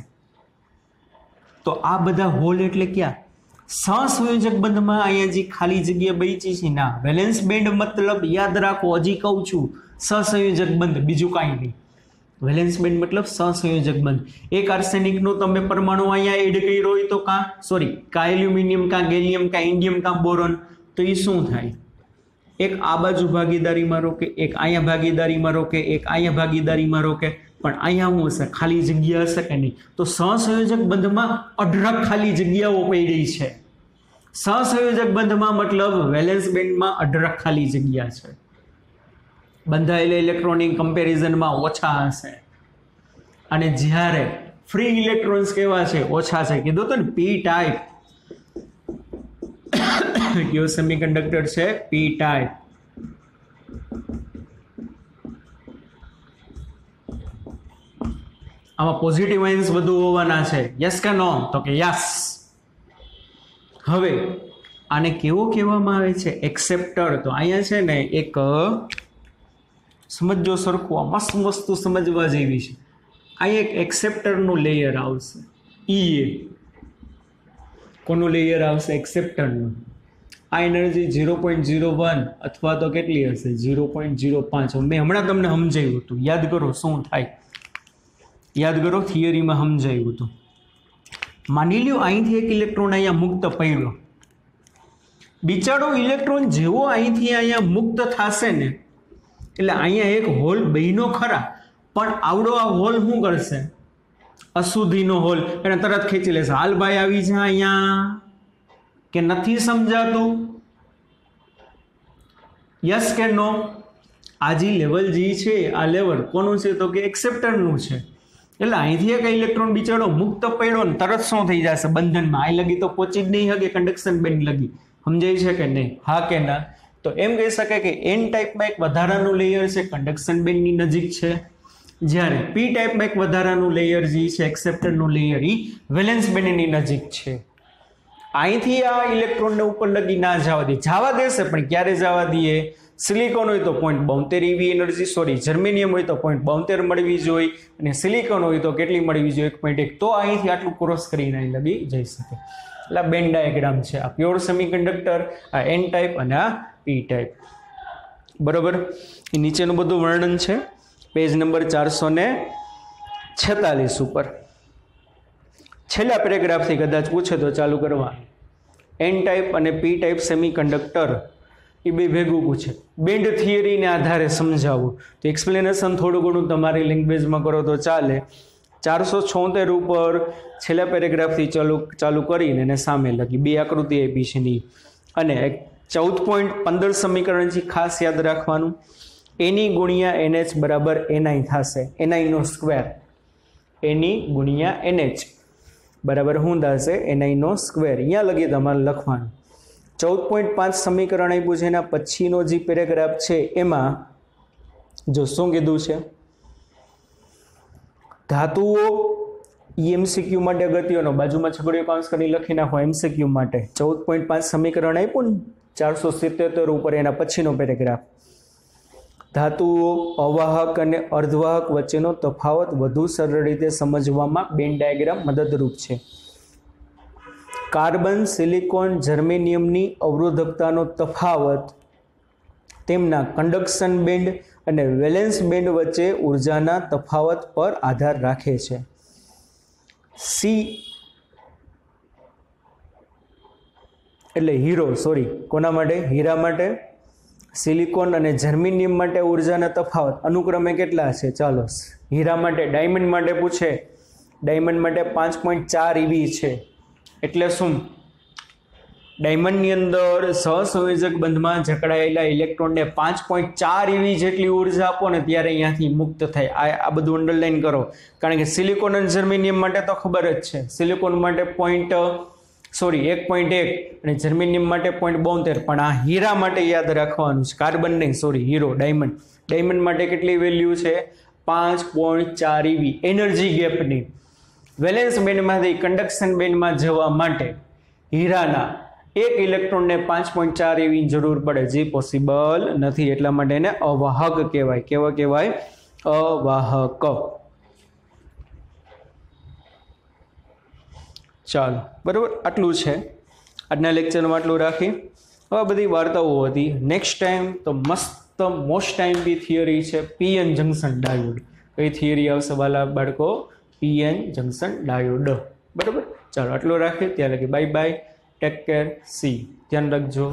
તો આ બધા હોલ એટલે ક્યાં? સહસંયોજક બંધમાં અહીંયા જે ખાલી જગ્યા બચી છે ના, વેલેન્સ બેન્ડ મતલબ યાદ રાખો, હજી કહું છું, સહસંયોજક બંધ, બીજું કાંઈ નહીં. વેલેન્સ બેન્ડ મતલબ સહસંયોજક બંધ. એક આર્સેનિકનો તમે પરમાણુ અહીંયા એડ કર્યો હોય તો કાં એલ્યુમિનિયમ, કાં ગેલિયમ, કાં ઇન્ડિયમ, કાં બોરોન, તો એ શું થાય? એક આ બાજુ ભાગીદારીમાં રોકે, એક અહીંયા ભાગીદારીમાં રોકે, એક અહીંયા ભાગીદારીમાં રોકે, પણ અહીંયા શું હશે? ખાલી જગ્યા હશે કે નહીં? તો સહસંયોજક બંધમાં અઢળક ખાલી જગ્યાઓ પડી છે. સહસંયોજક બંધમાં મતલબ વેલેન્સ બેન્ડમાં અઢળક ખાલી જગ્યા છે. બંધાયેલા ઇલેક્ટ્રોનિક કમ્પેરિઝનમાં ઓછા હશે. અને જ્યારે ફ્રી ઇલેક્ટ્રોન્સ કેવા છે? ઓછા છે. કીધું તો ને પી ટાઈપ. કયો સેમિકન્ડક્ટર છે? પી ટાઈપ. આમાં પોઝિટિવ આયન્સ વધુ હોવાના છે. યસ કે નો? તો કે યસ. હવે આને કેવો કહેવામાં આવે છે? એક્સેપ્ટર. તો અહીંયા છે ને એક સમજો સરખું, આ મસ્ત વસ્તુ સમજવા જેવી છે. અહીંયા એક એક્સેપ્ટરનું લેયર આવશે. ઈ કોનું લેયર આવશે? એક્સેપ્ટરનું. આ એનર્જી 0.01 અથવા તો કેટલી હશે? 0.05. મેં હમણાં તમને સમજાવ્યું હતું, યાદ કરો શું થાય, યાદ કરો, થિયરીમાં સમજાવ્યું હતું. માની લ્યો અહીંથી એક ઇલેક્ટ્રોન અહીંયા મુક્ત પડ્યો. બિચારો ઇલેક્ટ્રોન જેવો અહીંથી અહીંયા મુક્ત થશે ને, એટલે અહીંયા એક હોલ બન્યો ખરા, પણ આવડો આ હોલ શું કરશે? અશુદ્ધિનો હોલ, એને તરત ખેંચી લેશે. હાલ ભાઈ આવી જાય અહીંયા, કે નથી સમજાતું? યસ કે નો? આ જે લેવલ જે છે, આ લેવલ કોનું છે? તો કે એક્સેપ્ટરનું છે. એટલે અહીંથી એક ઇલેક્ટ્રોન બિચારો મુક્ત પડ્યો ને તરત શું થઈ જશે? બંધનમાં. આ લગી તો પહોંચી જ નહીં શકે કન્ડક્શન બેન્ડ લગી. સમજાય છે કે નહીં? હા કે ના? તો એમ કહી શકાય કે એન ટાઈપમાં એક વધારાનું લેયર છે, કન્ડક્શન બેન્ડની નજીક છે. જ્યારે પી ટાઈપમાં એક વધારાનું લેયર જે છે, એક્સેપ્ટરનું લેયર, એ વેલેન્સ બેન્ડની નજીક છે. અહીંથી આ ઇલેક્ટ્રોનને ઉપર લગી ના જવા દે. જવા દેશે, પણ ક્યારે જવા દઈએ? સિલિકોન હોય તો 0.72 એવી એનર્જી, જર્મેનિયમ હોય તો 0.72 મળવી જોઈએ, અને સિલિકોન હોય તો કેટલી મળવી જોઈએ? 1.1. તો અહીંથી આટલું ક્રોસ કરીને અહીં લગી જઈ શકે. એટલે બેન્ડ ડાયાગ્રામ છે. આ પ્યોર સેમિકન્ડક્ટર, આ એન ટાઈપ અને આ પી ટાઈપ. બરોબર. એ નીચેનું બધું વર્ણન છે પેજ નંબર 446 ઉપર. છેલ્લા પેરેગ્રાફથી કદાચ પૂછે તો ચાલુ કરવાનું. એન ટાઈપ અને પી ટાઈપ સેમિકન્ડક્ટર એ બે ભેગું પૂછે. બેન્ડ થિયરીને આધારે સમજાવું તો એક્સપ્લેનેશન થોડું ઘણું તમારી લેંગ્વેજમાં કરો તો ચાલે. 476 ઉપર છેલ્લા પેરેગ્રાફથી ચાલુ કરીને એને સામે લખી. બે આકૃતિ આપી છે ની, અને 14.15 સમીકરણ છે, ખાસ યાદ રાખવાનું. એની ગુણ્યા NH બરાબર NI થશે. NI નો સ્ક્વેર. એની ગુણ્યા NH બરાબર શું થશે? NI નો સ્ક્વેર. અહીંયા લગી તમારે લખવાનું. 14.5 સમીકરણ આપ્યું છે, એના પછીનો જે પેરેગ્રાફ છે એમાં જો શું કીધું છે? ધાતુઓ MCQ માટે અગત્યનો, બાજુમાં છગડીયો કૌંસ કરી લખી નાખો MCQ માટે. 14.5 સમીકરણ આપ્યું ને 477 ઉપર, એના પછીનો પેરેગ્રાફ. ધાતુઓ, અવાહક અને અર્ધવાહક વચ્ચેનો તફાવત વધુ સરળ રીતે સમજવામાં બેન્ડ ડાયાગ્રામ મદદરૂપ છે. કાર્બન, સિલિકોન, જર્મેનિયમની અવરોધકતાનો તફાવત તેમના કન્ડક્શન બેન્ડ અને વેલેન્સ બેન્ડ વચ્ચે ઉર્જાના તફાવત પર આધાર રાખે છે. સી એટલે હીરો, કોના માટે? હીરા માટે. સિલિકોન અને જર્મેનિયમ માટે ઉર્જાના તફાવત અનુક્રમે કેટલા છે? ચાલો હીરા માટે, ડાયમંડ માટે પૂછે. ડાયમંડ માટે 5.4 EV છે. એટલે શું? ડાયમંડની અંદર સહસંયોજક બંધમાં જકડાયેલા ઇલેક્ટ્રોનને 5.4 EV જેટલી ઉર્જા આપો ને ત્યારે અહીંયાથી મુક્ત થાય. આ બધું અંડરલાઈન કરો, કારણ કે સિલિકોન અને જર્મેનિયમ માટે તો ખબર જ છે. સિલિકોન માટે 1.1 અને જર્મેનિયમ માટે 0.72, પણ આ હીરા માટે યાદ રાખવાનું છે. કાર્બન નહીં, હીરો, ડાયમંડ માટે કેટલી વેલ્યુ છે? 5.4 EV. એનર્જી ગેપની વેલેન્સ બેન્ડમાંથી કન્ડક્શન બેન્ડમાં જવા માટે હીરાના એક ઇલેક્ટ્રોનને 5.4 EV ની જરૂર પડે, જે પોસિબલ નથી. એટલા માટે એને અવાહક કહેવાય. કેવા કહેવાય? અવાહક. ચાલો, બરાબર, આટલું છે આજના લેક્ચરમાં. આટલું રાખી. હવે બધી વાર્તાઓ હતી. નેક્સ્ટ ટાઈમ તો મસ્ત મોસ્ટ ટાઈમ બી થિયરી છે PN જંકશન ડાયોડ. કઈ થિયરી આવશે વાલા બાળકો? PN junction diode. બરાબર, ચાલો આટલું રાખીએ. ત્યાં લગી bye bye, take care, C. ધ્યાન રાખજો.